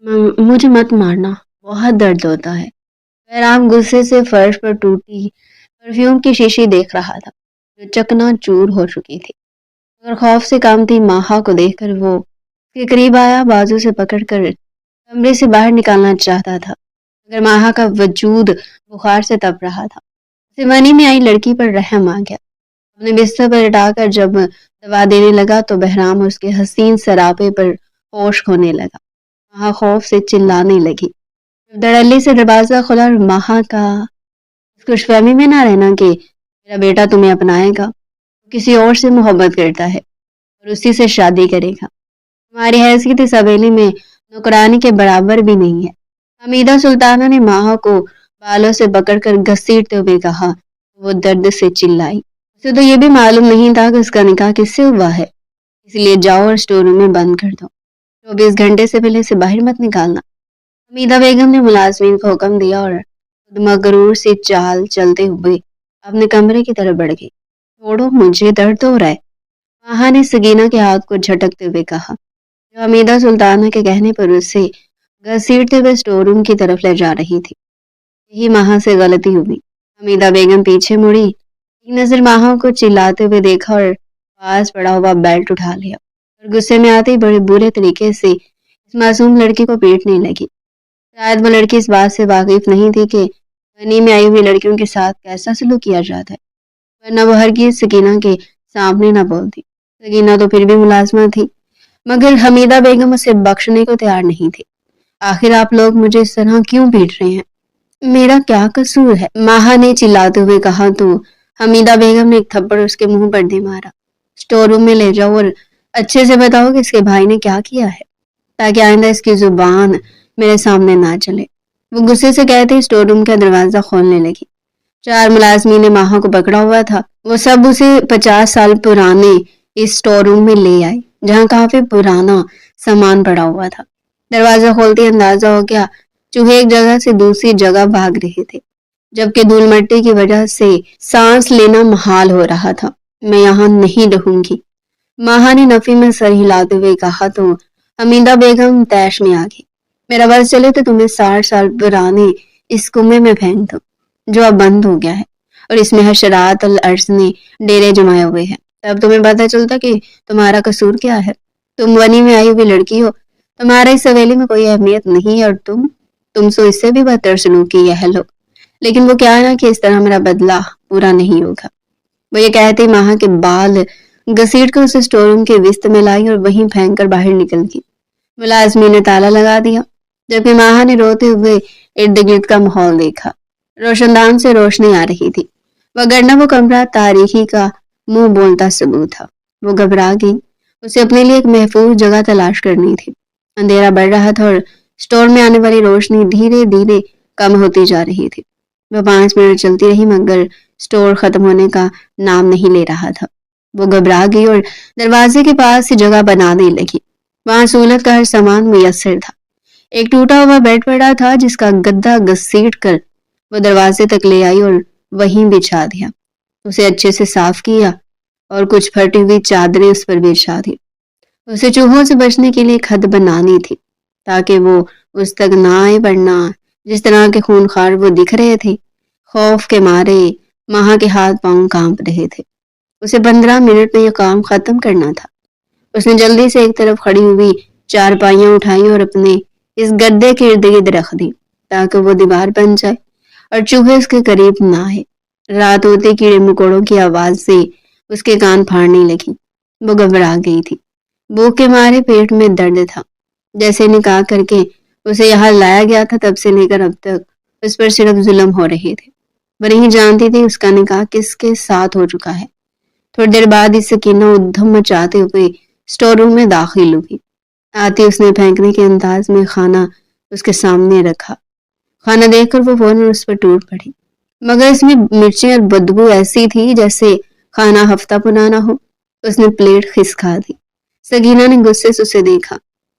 مجھے مت مارنا، بہت درد ہوتا ہے۔ بہرام غصے سے فرش پر ٹوٹی پرفیوم کی شیشی دیکھ رہا تھا جو چکنا چور ہو چکی تھی، اور خوف سے کامتی ماہا کو دیکھ کر وہ اس کے قریب آیا، بازو سے پکڑ کر کمرے سے باہر نکالنا چاہتا تھا، مگر ماہا کا وجود بخار سے تپ رہا تھا۔ اسے منی میں آئی لڑکی پر رحم آ گیا۔ اپنے بستر پر لٹا کر جب دوا دینے لگا تو بہرام اس کے حسین سراپے پر ہوش کھونے لگا۔ ماہا خوف سے چلانے لگی۔ دھڑلے سے دروازہ کھلا اور ماہا کا اس خوش فہمی میں نہ رہنا کہ میرا بیٹا تمہیں اپنائے گا، کسی اور سے محبت کرتا ہے اور اسی سے شادی کرے گا۔ تمہاری حیثیت اس حویلی میں نوکرانی کے برابر بھی نہیں ہے۔ حمیدہ سلطانہ نے ماہا کو بالوں سے پکڑ کر گھسیٹتے ہوئے کہا۔ وہ درد سے چلائی۔ اسے تو یہ بھی معلوم نہیں تھا کہ اس کا نکاح کس سے ہوا ہے، اس لیے جاؤ اور اسٹور روم میں بند کر دو، 24 گھنٹے سے پہلے سے باہر مت نکالنا۔ حمیدہ بیگم نے ملازمین کو حکم دیا اور خود مغرور سی چال چلتے ہوئے اپنے کمرے کی طرف بڑھ گئی۔ چھوڑو، مجھے درد ہو رہا ہے، ماہا نے سکینہ کے ہاتھ کو جھٹکتے ہوئے کہا، جو حمیدہ سلطانہ کے کہنے پر اسے گھسیٹتے ہوئے اسٹور روم کی طرف لے جا رہی تھی۔ یہی ماہا سے غلطی ہوئی۔ حمیدہ بیگم پیچھے مڑی، ایک نظر ماہا کو چلاتے ہوئے دیکھا اور پاس پڑا ہوا بیلٹ اٹھا لیا اور غصے میں آتے ہی بڑے برے طریقے سے اس معصوم لڑکی کو پیٹنے لگی۔ شاید وہ لڑکی اس بات سے واقف نہیں تھی کہ غنی میں آئی ہوئی لڑکیوں کے ساتھ کیسا سلوک کیا جاتا ہے، ورنہ وہ ہرگز سکینہ کے سامنے نہ بولتی۔ سکینہ تو پھر بھی ملازمہ تھی، مگر حمیدہ بیگم اسے بخشنے کو تیار نہیں تھی۔ آخر آپ لوگ مجھے اس طرح کیوں پیٹ رہے ہیں؟ میرا کیا قصور ہے؟ ماہا نے چلاتے ہوئے کہا تو حمیدہ بیگم نے ایک تھپڑ اس کے منہ پر دے مارا۔ اسٹور روم میں لے جاؤ اور اچھے سے بتاؤ کہ اس کے بھائی نے کیا کیا ہے، تاکہ آئندہ اس کی زبان میرے سامنے نہ چلے۔ وہ غصے سے کہتے اسٹور روم کا دروازہ کھولنے لگی۔ 4 ملازمین نے ماہا کو پکڑا ہوا تھا۔ وہ سب اسے 50 سال پرانے اس اسٹور روم میں لے آئے، جہاں کافی پرانا سامان پڑا ہوا تھا۔ دروازہ کھولتے اندازہ ہو گیا چوہے ایک جگہ سے دوسری جگہ بھاگ رہے تھے، جبکہ دھول مٹی کی وجہ سے سانس لینا محال ہو رہا تھا۔ میں یہاں نہیں رہوں گی، ماہا نے نفی میں سر ہلاتے ہوئے کہا تو حمیدہ بیگم طیش میں آ گئی۔ میرا بس چلے تو تمہیں 60 سال پرانے اس کنویں میں پھینک دو جو اب بند ہو گیا ہے، اور اس میں حشرات الارض نے ڈیرے جمائے ہوئے ہیں۔ تب تمہیں پتہ چلتا کہ تمہارا قصور کیا ہے۔ تم ونی میں آئی ہوئی لڑکی ہو، تمہارا اس حویلی میں کوئی اہمیت نہیں ہے، اور تم سو اس سے بھی بدتر سلوک کی اہل ہو۔ لیکن وہ کیا ہے نا کہ اس طرح میرا بدلہ پورا نہیں ہوگا۔ وہ یہ کہتے ماہا کے بال گھسیٹ کر اسے اسٹور روم کے وسط میں لائی اور وہیں پھینک کر باہر نکل گئی۔ ملازمین نے تالا لگا دیا، جبکہ ماہا نے روتے ہوئے ارد گرد کا ماحول دیکھا۔ روشن دان سے روشنی آ رہی تھی، وگرنہ وہ کمرہ تاریخی کا منہ بولتا ثبوت تھا۔ وہ گھبرا گئی، اسے اپنے لیے ایک محفوظ جگہ تلاش کرنی تھی۔ اندھیرا بڑھ رہا تھا اور اسٹور میں آنے والی روشنی دھیرے دھیرے کم ہوتی جا رہی تھی۔ وہ 5 منٹ چلتی رہی مگر اسٹور ختم ہونے کا نام نہیں لے رہا تھا۔ وہ گھبرا گئی اور دروازے کے پاس جگہ بنانے لگی۔ وہاں سہولت کا ہر سامان میسر تھا۔ ایک ٹوٹا ہوا بیڈ پڑا تھا جس کا گدا گھسیٹ کر وہ دروازے تک لے آئی اور وہیں بچھا دیا۔ اسے اچھے سے صاف کیا اور کچھ پھٹی ہوئی چادریں اس پر بچھا دی۔ اسے چوہوں سے بچنے کے لیے ایک حد بنانی تھی تاکہ وہ اس تک نہ آئے، ورنہ جس طرح کے خونخوار وہ دکھ رہے تھے، خوف کے مارے ماہا کے ہاتھ پاؤں کانپ رہے تھے۔ اسے 15 منٹ میں یہ کام ختم کرنا تھا۔ اس نے جلدی سے ایک طرف کھڑی ہوئی 4 پائیاں اٹھائی اور اپنے اس گدے کے ارد گرد رکھ دی تاکہ وہ دیوار بن جائے اور چوہے اس کے قریب نہ آئے۔ رات ہوتے کیڑے مکوڑوں کی آواز سے اس کے کان پھاڑنے لگی۔ وہ گھبرا گئی تھی، بھوک کے مارے پیٹ میں درد تھا۔ جیسے نکاح کر کے اسے یہاں لایا گیا تھا تب سے لے کر اب تک اس پر صرف ظلم ہو رہے تھے۔ وہ نہیں جانتی تھی اس کا نکاح کس کے ساتھ ہو چکا ہے۔ تھوڑی دیر بعد اس سکینہ ادھم مچاتے ہوئے اسٹور روم میں داخل ہوئی۔ آتی اس نے پھینکنے کے انداز میں کھانا اس کے سامنے رکھا۔ کھانا دیکھ کر وہ فوراً اس پر ٹوٹ پڑی، مگر اس میں مرچیں اور بدبو ایسی تھی جیسے کھانا ہفتہ پرانا ہو۔ اس نے پلیٹ کھسکا دی۔ سکینہ نے غصے سے اسے دیکھا۔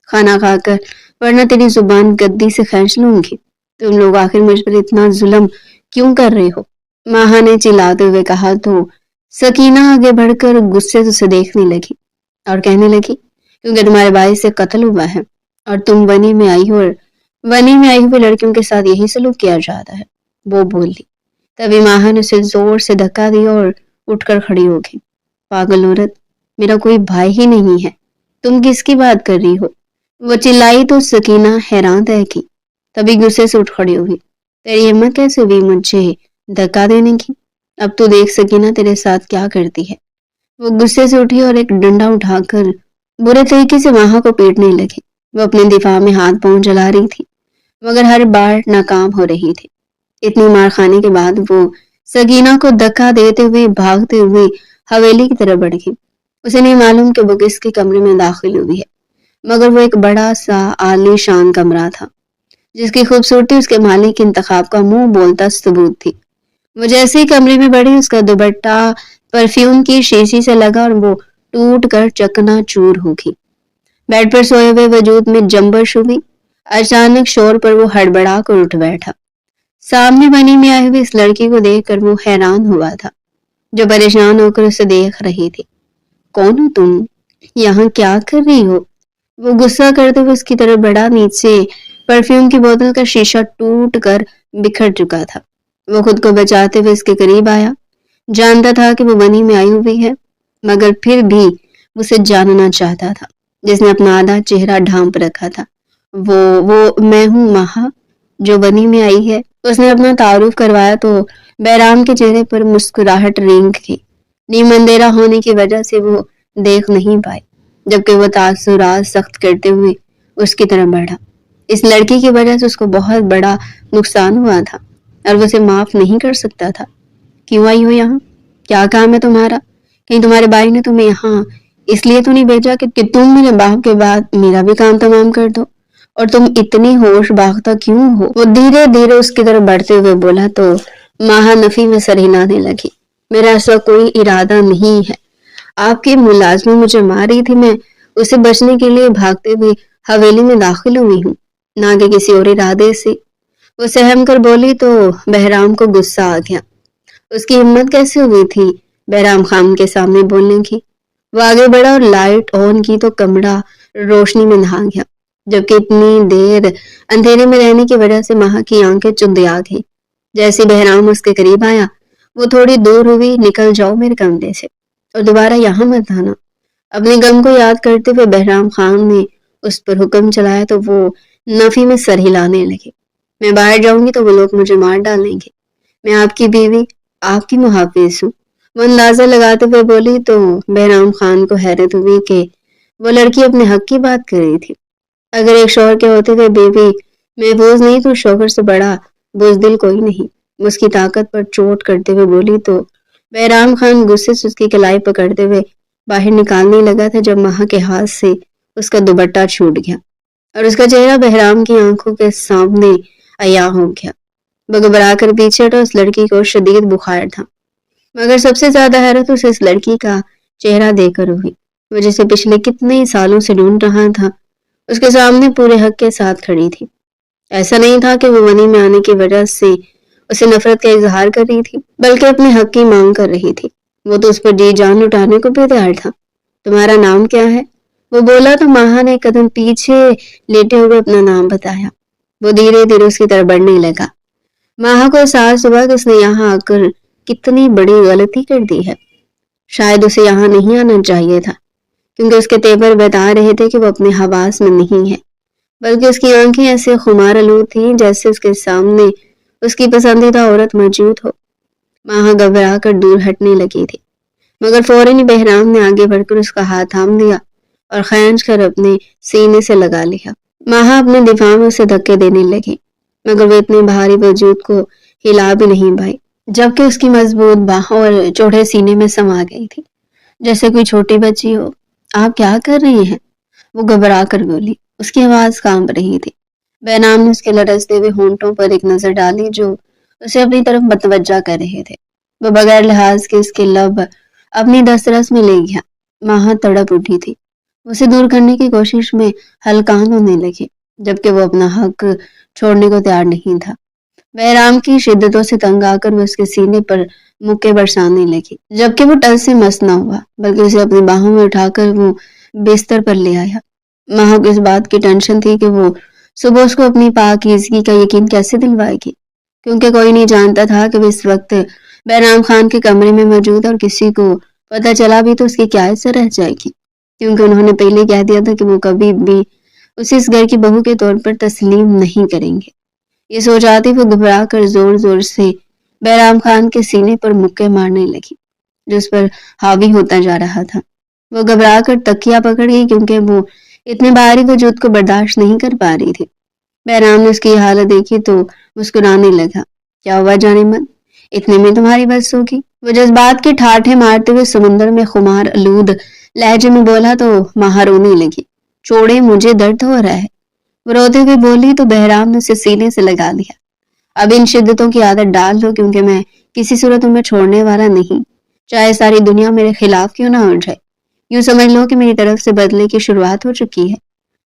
کھانا کھا کر ورنہ تیری زبان گدی سے کھینچ لوں گی۔ تم لوگ آخر مجھ پر اتنا ظلم کیوں کر رہے ہو؟ ماہا نے چلاتے ہوئے کہا تو سکینہ آگے بڑھ کر غصے سے اسے دیکھنے لگی اور کہنے لگی کیونکہ تمہارے بھائی سے قتل ہوا ہے اور تم بنی میں آئی ہو اور بنی میں آئی ہوئی لڑکیوں کے ساتھ یہی سلوک کیا جاتا ہے، وہ بولی۔ تبھی ماہا نے اسے زور سے دھکا دیا اور اٹھ کر کھڑی ہو گئی۔ پاگل عورت، میرا کوئی بھائی ہی نہیں ہے، تم کس کی بات کر رہی ہو؟ وہ چلائی تو سکینہ حیران رہ گئی، تبھی غصے سے اٹھ کھڑی ہوئی۔ تیری ہمت کیسے ہوئی مجھے دھکا دینے کی؟ اب تو دیکھ سکینہ تیرے ساتھ کیا کرتی ہے۔ وہ غصے سے اٹھی اور ایک ڈنڈا اٹھا کر برے طریقے سے ماہا کو پیٹنے لگی۔ وہ اپنے دفاع میں ہاتھ پاؤں چلا رہی تھی مگر ہر بار ناکام ہو رہی تھی۔ اتنی مار کھانے کے بعد وہ سکینہ کو دھکا دیتے ہوئے بھاگتے ہوئے حویلی کی طرف بڑھ گئی۔ اسے نہیں معلوم کہ وہ کس کے کمرے میں داخل ہوئی ہے، مگر وہ ایک بڑا سا عالی شان کمرہ تھا جس کی خوبصورتی اس کے مالک کے انتخاب کا منہ بولتا ثبوت تھی۔ وہ جیسے ہی کمرے میں بڑھی، اس کا دوپٹہ پرفیوم کی شیشی سے لگا اور وہ ٹوٹ کر چکنا چور ہو گئی۔ بیڈ پر سوئے ہوئے وجود میں جنبش ہوئی۔ اچانک شور پر وہ ہڑبڑا کر اٹھ بیٹھا۔ سامنے بنی میں آئی ہوئی اس لڑکی کو دیکھ کر وہ حیران ہوا تھا جو پریشان ہو کر اسے دیکھ رہی تھی۔ کون ہو تم؟ یہاں کیا کر رہی ہو؟ وہ غصہ کرتے ہوئے اس کی طرف بڑھا۔ نیچے پرفیوم کی بوتل کا شیشہ ٹوٹ کر بکھر چکا تھا۔ وہ خود کو بچاتے ہوئے اس کے قریب آیا۔ جانتا تھا کہ وہ بنی میں آئی ہوئی ہے مگر پھر بھی اسے جاننا چاہتا تھا جس نے اپنا آدھا چہرہ ڈھانپ رکھا تھا۔ وہ میں ہوں ماہا جو بنی میں آئی ہے۔ اس نے اپنا تعارف کروایا تو بہرام کے چہرے پر مسکراہٹ رینگ گئی۔ نیم اندھیرا ہونے کی وجہ سے وہ دیکھ نہیں پائے، جبکہ وہ تاثرات سخت کرتے ہوئے اس کی طرف بڑھا۔ اس لڑکی کی وجہ سے اس کو بہت بڑا نقصان ہوا تھا اور وہ اسے معاف نہیں کر سکتا تھا۔ کیوں آئی ہو یہاں؟ کیا کام ہے تمہارا؟ کہیں تمہارے بھائی نے تمہیں یہاں اس لیے تو نہیں بھیجا کہ تم میرے باپ کے بعد میرا بھی کام تمام کر دو؟ اور تم اتنی ہوش باختہ کیوں ہو؟ وہ دھیرے دھیرے اس کی طرف بڑھتے ہوئے بولا تو ماہا نفی میں سر ہلانے لگی۔ میرا ایسا کوئی ارادہ نہیں ہے۔ آپ کی ملازمہ مجھے مار رہی تھی، میں اسے بچنے کے لیے بھاگتے ہوئے حویلی میں داخل ہوئی ہوں، نہ کہ کسی اور ارادے سے۔ وہ سہم کر بولی تو بہرام کو غصہ آ گیا۔ اس کی ہمت کیسے ہوئی تھی بہرام خان کے سامنے بولنے کی؟ وہ آگے بڑھا اور لائٹ آن کی تو کمرہ روشنی میں نہا گیا، جبکہ اتنی دیر اندھیرے میں رہنے کی وجہ سے ماہا کی آنکھیں چندیا گئی۔ جیسے بہرام اس کے قریب آیا، وہ تھوڑی دور ہوئی۔ نکل جاؤ میرے کمرے سے اور دوبارہ یہاں مت آنا۔ اپنے غم کو یاد کرتے ہوئے بہرام خان نے اس پر حکم چلایا تو وہ نفی میں سر ہلانے لگے۔ میں باہر جاؤں گی تو وہ لوگ مجھے مار ڈالیں گے۔ میں آپ کی بیوی، آپ کی محافظ ہوں، وہ اندازہ لگاتے ہوئے بولی تو بہرام خان کو حیرت ہوئی کہ وہ لڑکی اپنے حق کی بات کر رہی تھی۔ اگر ایک شوہر کے ہوتے ہوئے بیوی محفوظ نہیں تو شوہر سے بڑا بزدل کوئی نہیں۔ اس کی طاقت پر چوٹ کرتے ہوئے بولی تو بہرام خان غصے سے اس کی کلائی پکڑتے ہوئے باہر نکالنے لگا تھا جب ماہا کے ہاتھ سے اس کا دوپٹہ چھوٹ گیا اور اس کا چہرہ بہرام کی آنکھوں کے سامنے عیاں ہو گیا۔ وہ گھبرا کر پیچھے ہٹا۔ اس لڑکی کو شدید بخار تھا مگر سب سے زیادہ حیرت اسے اس لڑکی کا چہرہ دیکھ کر ہوئی، وہ جسے پچھلے کتنے سالوں سے ڈھونڈ رہا تھا۔ اس کے سامنے پورے حق کے ساتھ کھڑی تھی۔ ایسا نہیں تھا کہ وہ بنی میں آنے کی وجہ سے اسے نفرت کا اظہار کر رہی تھی، بلکہ اپنے حق کی مانگ کر رہی تھی۔ وہ تو اس پر جی جان لٹانے کو بھی تیار تھا۔ تمہارا نام کیا ہے؟ وہ بولا تو ماہا نے ایک قدم پیچھے لیٹے ہوئے اپنا نام بتایا۔ وہ دھیرے دھیرے اس کی طرف بڑھنے لگا۔ ماہا کو احساس ہوا کہ اس نے یہاں آ کر کتنی بڑی غلطی کر دی ہے۔ شاید اسے یہاں نہیں آنا چاہیے تھا، کیونکہ اس کے تیور بتا رہے تھے کہ وہ اپنے حواس میں نہیں ہے، بلکہ اس کی آنکھیں ایسے خمار آلود تھیں جیسے اس کے سامنے اس کی پسندیدہ عورت موجود ہو۔ ماہا گھبرا کر دور ہٹنے لگی تھی مگر فوراً ہی بہرام نے آگے بڑھ کر اس کا ہاتھ تھام لیا اور کھینچ کر اپنے سینے سے لگا لیا۔ ماہا اپنے دفاع میں اسے دھکے دینے لگی مگر وہ اتنے بھاری وجود کو ہلا بھی نہیں پائی، جبکہ اس کی مضبوط باہوں اور چوڑے سینے میں سما گئی تھی جیسے کوئی چھوٹی بچی ہو۔ آپ کیا کر رہی ہیں؟ وہ گھبرا کر بولی۔ اس کی آواز کانپ رہی تھی۔ بہرام نے اس کے لرزتے ہوئے ہونٹوں پر ایک نظر ڈالی جو اسے اپنی طرف متوجہ کر رہے تھے۔ وہ بغیر لحاظ کے اس کے لب اپنی دسترس میں لے گیا۔ ماہا تڑپ اٹھی تھی، اسے دور کرنے کی کوشش میں ہلکان ہونے لگی، جبکہ وہ اپنا حق چھوڑنے کو تیار نہیں تھا۔ بہرام کی شدتوں سے تنگ آ کر وہ اس کے سینے پر مکے برسانے لگی، جبکہ وہ ٹل سے مس نہ ہوا بلکہ اسے اپنی باہوں میں اٹھا کر وہ بستر پر لے آیا۔ ماہ کو اس بات کی ٹینشن تھی کہ وہ صبح اس کو اپنی پاکیزگی کا یقین کیسے دلوائے گی، کیونکہ کوئی نہیں جانتا تھا کہ وہ اس وقت بہرام خان کے کمرے میں موجود اور کسی کو پتہ چلا بھی تو اس کی کیا عزت رہ جائے گی، کیونکہ انہوں نے پہلے کہہ دیا تھا کہ وہ کبھی بھی اسے اس گھر کی بہو کے طور پر تسلیم نہیں کریں گے۔ یہ سوچ آتی وہ گھبرا کر زور زور سے بہرام خان کے سینے پر مکے مارنے لگی، جس پر حاوی ہوتا جا رہا تھا۔ وہ گھبرا کر تکیا پکڑ گئی کیونکہ وہ اتنے بھاری وجود کو برداشت نہیں کر پا رہی تھی۔ بہرام نے اس کی حالت دیکھی تو مسکرانے لگا۔ کیا ہوا جانے من، اتنے میں تمہاری بس ہوگی؟ وہ جذبات کے ٹھاٹھے مارتے ہوئے سمندر میں خمار آلود لہجے میں بولا تو ماہ رونے لگی۔ چھوڑے، مجھے درد ہو رہا ہے، وہ روتے ہوئے بولی تو بہرام نے اسے سینے سے لگا لیا۔ اب ان شدتوں کی عادت ڈال دو کیونکہ میں کسی صورت میں چھوڑنے والا نہیں، چاہے ساری دنیا میرے خلاف کیوں نہ ہو جائے۔ یوں سمجھ لو کہ میری طرف سے بدلے کی شروعات ہو چکی ہے۔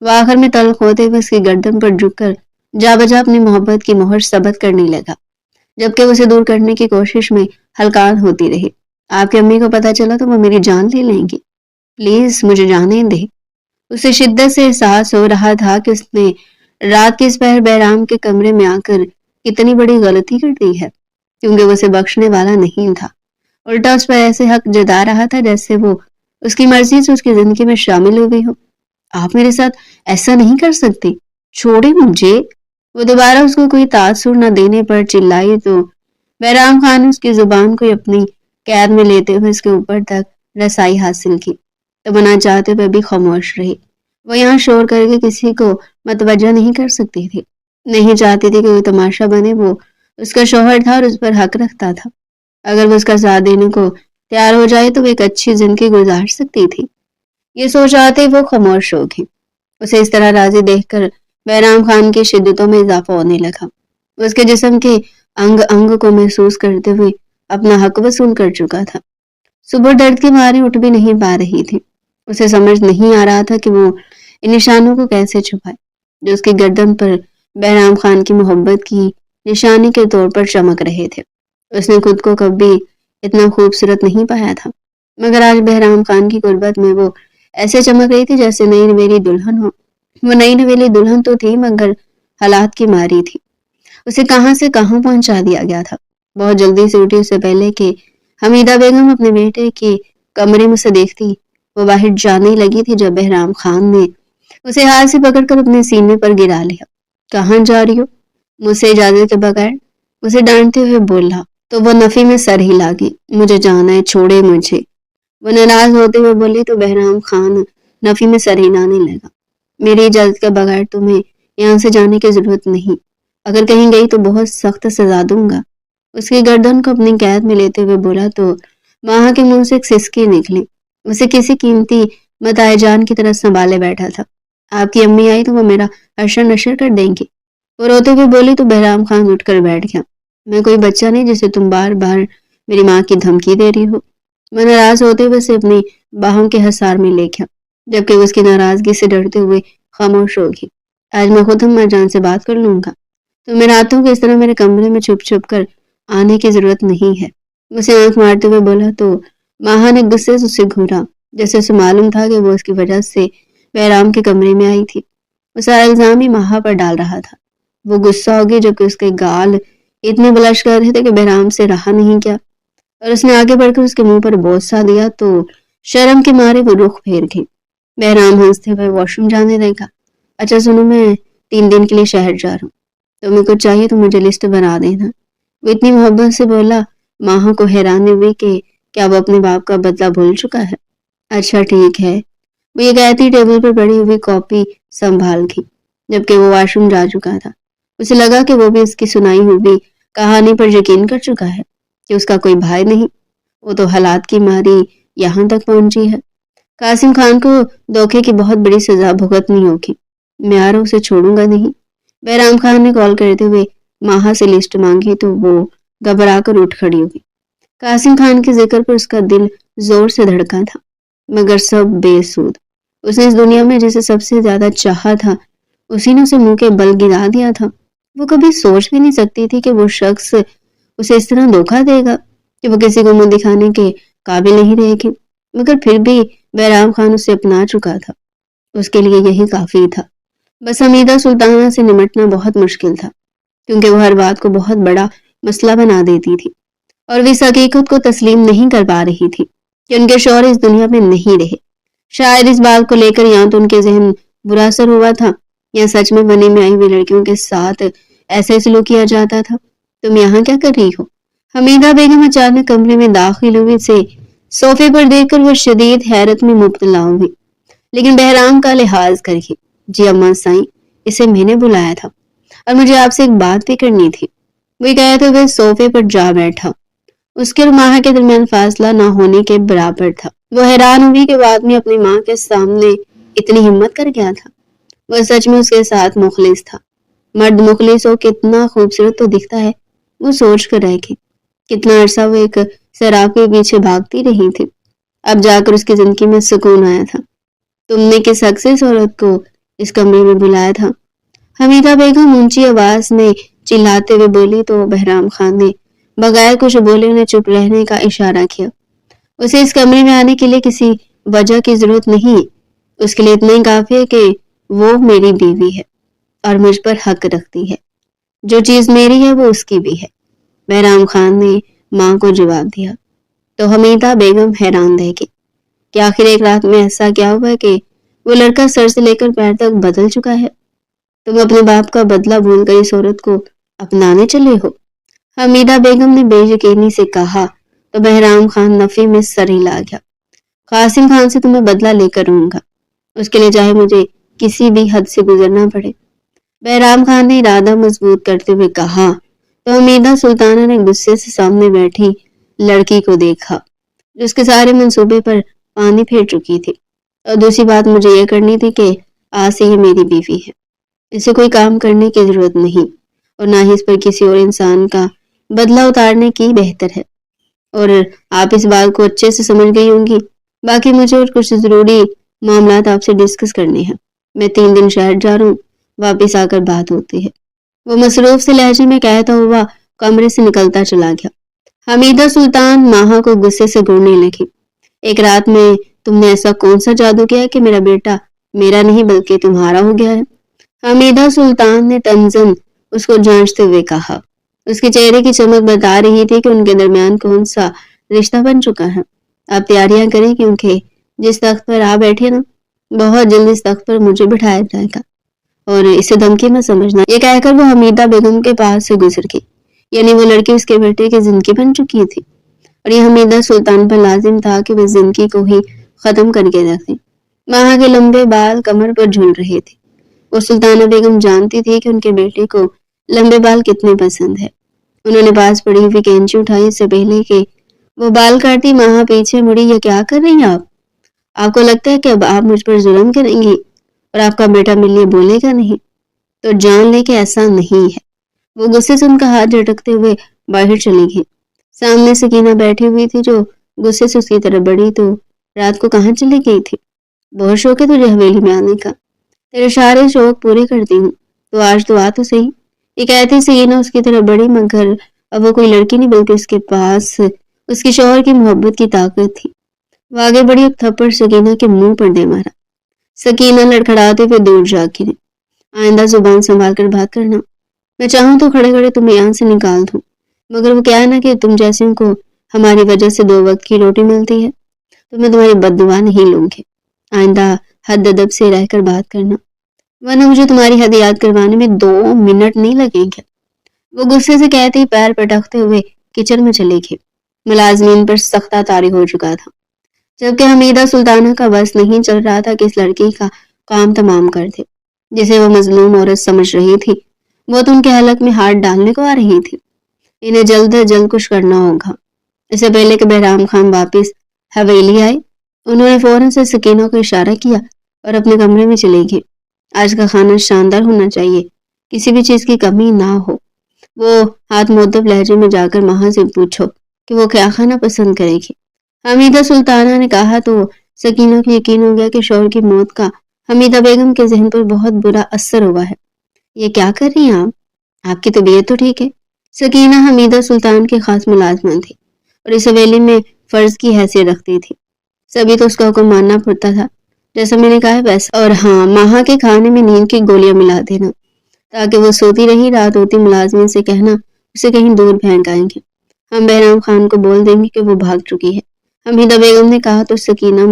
وہ آخر میں تلخ ہوتے ہوئے اس کی گردن پر جھک کر جا بجا اپنی محبت کی مہر ثبت کرنے لگا، جبکہ اسے دور کرنے کی کوشش میں ہلکان ہوتی رہی۔ آپ کی امی کو پتہ چلا تو وہ میری جان لے لیں گی، پلیز مجھے جانے دے۔ اسے شدت سے احساس ہو رہا تھا کہ اس نے رات کے اس پہر بہرام کے کمرے میں آ کر کتنی بڑی غلطی کر دی ہے، کیونکہ وہ اسے بخشنے والا نہیں تھا، الٹا اس پر ایسے حق جتا رہا تھا جیسے وہ اس کی مرضی سے اس کی زندگی میں شامل ہو گئی ہو۔ آپ میرے ساتھ ایسا نہیں کر سکتے، چھوڑے مجھے۔ وہ دوبارہ اس کو کوئی تاثر نہ دینے پر چلائی تو بہرام خان نے اس کی زبان کو اپنی قید میں لیتے ہوئے اس کے اوپر تک رسائی حاصل کی، تو بنا چاہتے ہوئے بھی خاموش رہی۔ وہ یہاں شور کر کے کسی کو متوجہ نہیں کر سکتی تھی، نہیں چاہتی تھی کہ وہ تماشا بنے۔ وہ اس کا شوہر تھا اور اس پر حق رکھتا تھا، اگر وہ اس کا ساتھ دینے کو تیار ہو جائے تو وہ ایک اچھی زندگی گزار سکتی تھی۔ یہ سوچ آتے وہ خاموش ہو گئی۔ اسے اس طرح راضی دیکھ کر بہرام خان کی شدتوں میں اضافہ ہونے لگا۔ وہ اس کے جسم کے انگ انگ کو محسوس کرتے ہوئے اپنا حق وصول کر چکا تھا۔ صبح درد کے مارے اٹھ بھی نہیں پا رہی تھی۔ اسے سمجھ نہیں آ رہا تھا کہ وہ ان نشانوں کو کیسے چھپائے جو اس کی گردن پر بہرام خان کی محبت کی نشانی کے طور پر چمک رہے تھے۔ اس نے خود کو کبھی اتنا خوبصورت نہیں پایا تھا، مگر آج بہرام خان کی قربت میں وہ ایسے چمک رہی تھی جیسے نئی نویلی دلہن ہو۔ وہ نئی نویلی دلہن تو تھی مگر حالات کی ماری تھی، اسے کہاں سے کہاں پہنچا دیا گیا تھا۔ بہت جلدی سے اٹھی، اس سے پہلے کہ حمیدہ بیگم اپنے بیٹے کے کمرے میں سے دیکھتی وہ باہر جانے لگی تھی جب بہرام خان نے اسے ہاتھ سے پکڑ کر اپنے سینے پر گرا لیا۔ کہاں جا رہی ہو؟ مجھ سے اجازت کے بغیر، اسے ڈانٹتے ہوئے بولا تو وہ نفی میں سر ہلا گئی۔ مجھے جانا ہے، چھوڑے مجھے، وہ ناراض ہوتے ہوئے بولی تو بہرام خان نفی میں سر ہلانے لگا۔ میری اجازت کے بغیر تمہیں یہاں سے جانے کی ضرورت نہیں، اگر کہیں گئی تو بہت سخت سزا دوں گا۔ اس کی گردن کو اپنی قید میں لیتے ہوئے بولا تو ماہ کے منہ سے ایک سسکی نکلی۔ اسے کسی قیمتی متاع جان کی طرح سنبھالے بیٹھا تھا۔ آپ کی امی آئی تو وہ میرا حشر نشر کر دیں گی، وہ روتے ہوئے بولی تو بہرام خان اٹھ کر بیٹھ گیا۔ میں کوئی بچہ نہیں جسے تم بار بار میری ماں کی دھمکی دے رہی ہو۔ وہ ناراض ہوتے ہوئے اسے اپنی باہوں کے حصار میں لے گیا، جبکہ وہ اس کی ناراضگی سے ڈرتے ہوئے خاموش ہوگی۔ آج میں خود اما جان سے بات کر لوں گا، تو میں راتوں کو اس طرح میرے کمرے میں چھپ چھپ کر آنے کی ضرورت نہیں ہے۔ اسے آنکھ مارتے ہوئے بولا تو ماہا نے غصے سے اسے گھورا، جیسے اسے معلوم تھا کہ وہ اس کی وجہ سے بہرام کے کمرے میں آئی تھی۔ وہ سارا الزام ہی ماہا پر ڈال رہا تھا۔ وہ غصہ ہو گئی جبکہ اس کے گال اتنے بلش کر رہے تھے کہ بہرام سے رہا نہیں کیا، اور اس نے آگے بڑھ کر اس کے منہ پر بوسہ دیا تو شرم کے مارے وہ رخ پھیر گئی۔ بہرام ہنستے ہوئے واش روم جانے لگا۔ اچھا سنو، میں 3 دن کے لیے شہر جا رہا ہوں، تمہیں کچھ چاہیے تو مجھے لسٹ بنا دینا۔ وہ اتنی محبت سے بولا، ماہا کو حیرانی ہوئی کہ کیا وہ اپنے باپ کا بدلہ بھول چکا ہے۔ اچھا ٹھیک ہے، وہ یہ کہتی ٹیبل پر پڑی ہوئی کاپی سنبھال گئی، جبکہ وہ واش روم جا چکا تھا۔ اسے لگا کہ وہ بھی اس کی سنائی ہوئی کہانی پر یقین کر چکا ہے کہ اس کا کوئی بھائی نہیں، وہ تو حالات کی ماری یہاں تک پہنچی ہے۔ قاسم خان کو دھوکے کی بہت بڑی سزا بھگتنی ہوگی، میں آ رہا اسے چھوڑوں گا نہیں۔ بہرام خان نے کال کرتے ہوئے ماہا سے لسٹ مانگی تو وہ گھبرا کر اٹھ کھڑی ہوئی۔ قاسم خان کے ذکر پر اس کا دل زور سے دھڑکا تھا، مگر سب بے سود۔ اس نے اس دنیا میں جسے سب سے زیادہ چاہا تھا اسی نے اسے منہ کے بل گرا دیا تھا۔ وہ کبھی سوچ بھی نہیں سکتی تھی کہ وہ شخص اسے اس طرح دھوکہ دے گا کہ وہ کسی کو منہ دکھانے کے قابل نہیں رہے گی، مگر پھر بھی بہرام خان اسے اپنا چکا تھا۔ اس کے لیے یہی کافی تھا۔ بس حمیدہ سلطانہ سے نمٹنا بہت مشکل تھا، کیونکہ وہ ہر بات کو بہت بڑا مسئلہ بنا دیتی تھی، اور وہ اس حقیقت کو تسلیم نہیں کر پا رہی تھی کہ ان کے شوہر اس دنیا میں نہیں رہے۔ شاید اس بات کو لے کر یا تو ان کے ذہن برا اثر ہوا تھا، یا سچ میں بنے میں آئی ہوئی لڑکیوں کے ساتھ ایسے سلوک کیا جاتا تھا۔ تم یہاں کیا کر رہی ہو؟ حمیدہ بیگم اچانک کمرے میں داخل ہوئی سے صوفے پر دیکھ کر وہ شدید حیرت میں مبتلا ہوئی، لیکن بہرام کا لحاظ کر کے، جی اماں سائیں، اسے میں نے بلایا تھا اور مجھے آپ سے ایک بات بھی کرنی تھی، وہ کہتے ہوئے صوفے پر جا بیٹھا۔ اس کے اور ماہا کے درمیان فاصلہ نہ ہونے کے برابر تھا۔ وہ حیران ہوئی کہ وہ آدمی اپنی ماں کے سامنے اتنی ہمت کر گیا تھا۔ وہ سچ میں اس کے ساتھ مخلص تھا۔ مرد مخلص ہو کتنا خوبصورت تو دکھتا ہے، وہ سوچ کر رہ گئی۔ کتنا عرصہ وہ ایک سراب کے پیچھے بھاگتی رہی تھی، اب جا کر اس کی زندگی میں سکون آیا تھا۔ تم نے کس حق سے اس عورت کو اس کمرے میں بلایا تھا؟ حمیدہ بیگم اونچی آواز میں چلاتے ہوئے بولی تو بہرام خان نے بغیر کچھ بولے انہیں چپ رہنے کا اشارہ کیا۔ اسے اس کمرے میں آنے کے لیے کسی وجہ کی ضرورت نہیں، اس کے لیے اتنا ہی کافی ہے کہ وہ میری بیوی ہے اور مجھ پر حق رکھتی ہے۔ جو چیز میری ہے وہ اس کی بھی ہے، بہرام خان نے ماں کو جواب دیا۔ تو حمیدہ بیگم حیران رہ گئی کہ آخر ایک رات میں ایسا کیا ہوا کہ وہ لڑکا سر سے لے کر پیر تک بدل چکا ہے؟ تم اپنے باپ کا بدلہ بھول کر اس عورت کو اپنانے چلے ہو؟ حمیدہ بیگم نے بے یقینی سے کہا تو بہرام خان نفی میں سر ہلا گیا۔ قاسم خان سے تمہیں بدلہ لے کر رہوں گا، اس کے لیے چاہے مجھے کسی بھی حد سے گزرنا پڑے، بہرام خان نے ارادہ مضبوط کرتے ہوئے کہا تو حمیدہ سلطانہ نے غصے سے سامنے بیٹھی لڑکی کو دیکھا جو اس کے سارے منصوبے پر پانی پھیر چکی تھی۔ اور دوسری بات مجھے یہ کرنی تھی کہ آج سے یہ میری بیوی ہے، اسے کوئی کام کرنے کی ضرورت نہیں، اور نہ ہی اس پر کسی اور انسان کا بدلہ اتارنے کی بہتر ہے۔ اور آپ اس بات کو اچھے سے سمجھ گئی ہوں گی۔ باقی مجھے اور کچھ ضروری معاملات آپ سے ڈسکس کرنے ہیں۔ میں 3 دن شہر جا رہا ہوں، واپس آ کر بات ہوتی ہے۔ وہ مصروف سے لہجے میں کہتا ہوا کمرے سے نکلتا چلا گیا۔ حمیدہ سلطان ماہا کو غصے سے گھورنے لگی۔ ایک رات میں تم نے ایسا کون سا جادو کیا کہ میرا بیٹا میرا نہیں بلکہ تمہارا ہو گیا ہے؟ حمیدہ سلطان نے طنزاً اس کو جانچتے ہوئے کہا۔ اس کے چہرے کی چمک بتا رہی تھی کہ ان کے درمیان کون سا رشتہ بن چکا ہے۔ آپ تیاریاں کریں کیونکہ جس تخت پر آپ بیٹھے نا، بہت جلد اس تخت پر مجھے بٹھایا جائے گا، اور اسے دھمکی میں سمجھنا۔ یہ کہہ کر وہ حمیدہ بیگم کے پاس سے گزر گئی۔ یعنی وہ لڑکی اس کے بیٹے کی زندگی بن چکی تھی، اور یہ حمیدہ سلطان پر لازم تھا کہ وہ زندگی کو ہی ختم کر کے رکھ دیں۔ ماہا کے لمبے بال کمر پر جھول رہے تھے۔ وہ سلطانہ بیگم جانتی تھی کہ ان کے بیٹے کو لمبے بال کتنے پسند ہے۔ انہوں نے پاس پڑی ہوئی کینچی اٹھائی، اس سے پہلے کہ وہ بال کاٹی ماہا پیچھے مڑی۔ یہ کیا کر رہی ہیں آپ کو لگتا ہے کہ اب آپ مجھ پر ظلم کریں گی اور آپ کا بیٹا میرے لیے بولے گا نہیں؟ تو جان لے کہ ایسا نہیں ہے۔ وہ غصے سے ان کا ہاتھ جھٹکتے ہوئے باہر چلی گئی۔ سامنے سکینہ بیٹھی ہوئی تھی جو غصے سے اس کی طرف بڑھی تو رات کو کہاں چلی گئی تھی؟ بہت شوق ہے تجھے حویلی میں آنے کا، تیرے سارے شوق پورے کرتی ہوں، تو آج تو آ تو صحیح۔ یہ کہتی سکینہ اس کی طرف بڑھی، مگر اب وہ کوئی لڑکی نہیں بلکہ اس کے پاس اس کے شوہر کی محبت کی طاقت تھی۔ وہ آگے بڑھی، ایک تھپڑ سکینہ کے منہ پر دے مارا۔ سکینہ لڑکھڑاتے ہوئے دور جا گری۔ آئندہ زبان سنبھال کر بات کرنا، میں چاہوں تو کھڑے کھڑے تمہیں یہاں سے نکال دوں، مگر وہ کیا ہے نا کہ تم جیسوں کو ہماری وجہ سے 2 وقت کی روٹی ملتی ہے، تو میں تمہاری بد دعا نہیں لوں گی۔ آئندہ حد ادب سے رہ کر بات کرنا، ورنہ مجھے تمہاری حد یاد کروانے میں 2 منٹ نہیں لگیں گے۔ وہ غصے سے کہتی پیر پٹکتے ہوئے کچن میں چلی گئی۔ ملازمین پر سختہ طاری ہو چکا تھا، جبکہ حمیدہ سلطانہ کا بس نہیں چل رہا تھا کہ اس لڑکی کا کام تمام کر دے جسے وہ مظلوم عورت سمجھ رہی تھی۔ وہ تو ان کے حلق میں ہاتھ ڈالنے کو آ رہی تھی۔ انہیں جلد از جلد کچھ کرنا ہوگا۔ اس سے پہلے کہ بہرام خان واپس حویلی آئے، انہوں نے فوراً سے سکینہ کو اشارہ کیا اور اپنے کمرے میں چلے گئے۔ آج کا کھانا شاندار ہونا چاہیے، کسی بھی چیز کی کمی نہ ہو۔ وہ ہاتھ مؤدب لہجے میں جا کر ماہا سے پوچھو کہ وہ کیا کھانا پسند کرے گی۔ حمیدہ سلطانہ نے کہا تو سکینہ کو یقین ہو گیا کہ شوہر کی موت کا حمیدہ بیگم کے ذہن پر بہت برا اثر ہوا ہے۔ یہ کیا کر رہی ہیں آپ کی طبیعت تو ٹھیک ہے؟ سکینہ حمیدہ سلطان کی خاص ملازمن تھی اور اس حویلی میں فرض کی حیثیت رکھتی تھی، سبھی تو اس کا حکم ماننا پڑتا تھا۔ جیسا میں نے کہا ہے ویسا، اور ہاں ماہا کے کھانے میں نیند کی گولیاں ملا دینا تاکہ وہ سوتی رہی رات ہوتی ملازمین سے کہنا اسے کہیں دور پھینک آئیں گے۔ ہم بہرام خان کو بول دیں گے کہ وہ بھاگ چکی ہے، حمیدہ بیگم نے کہا تو سکینہ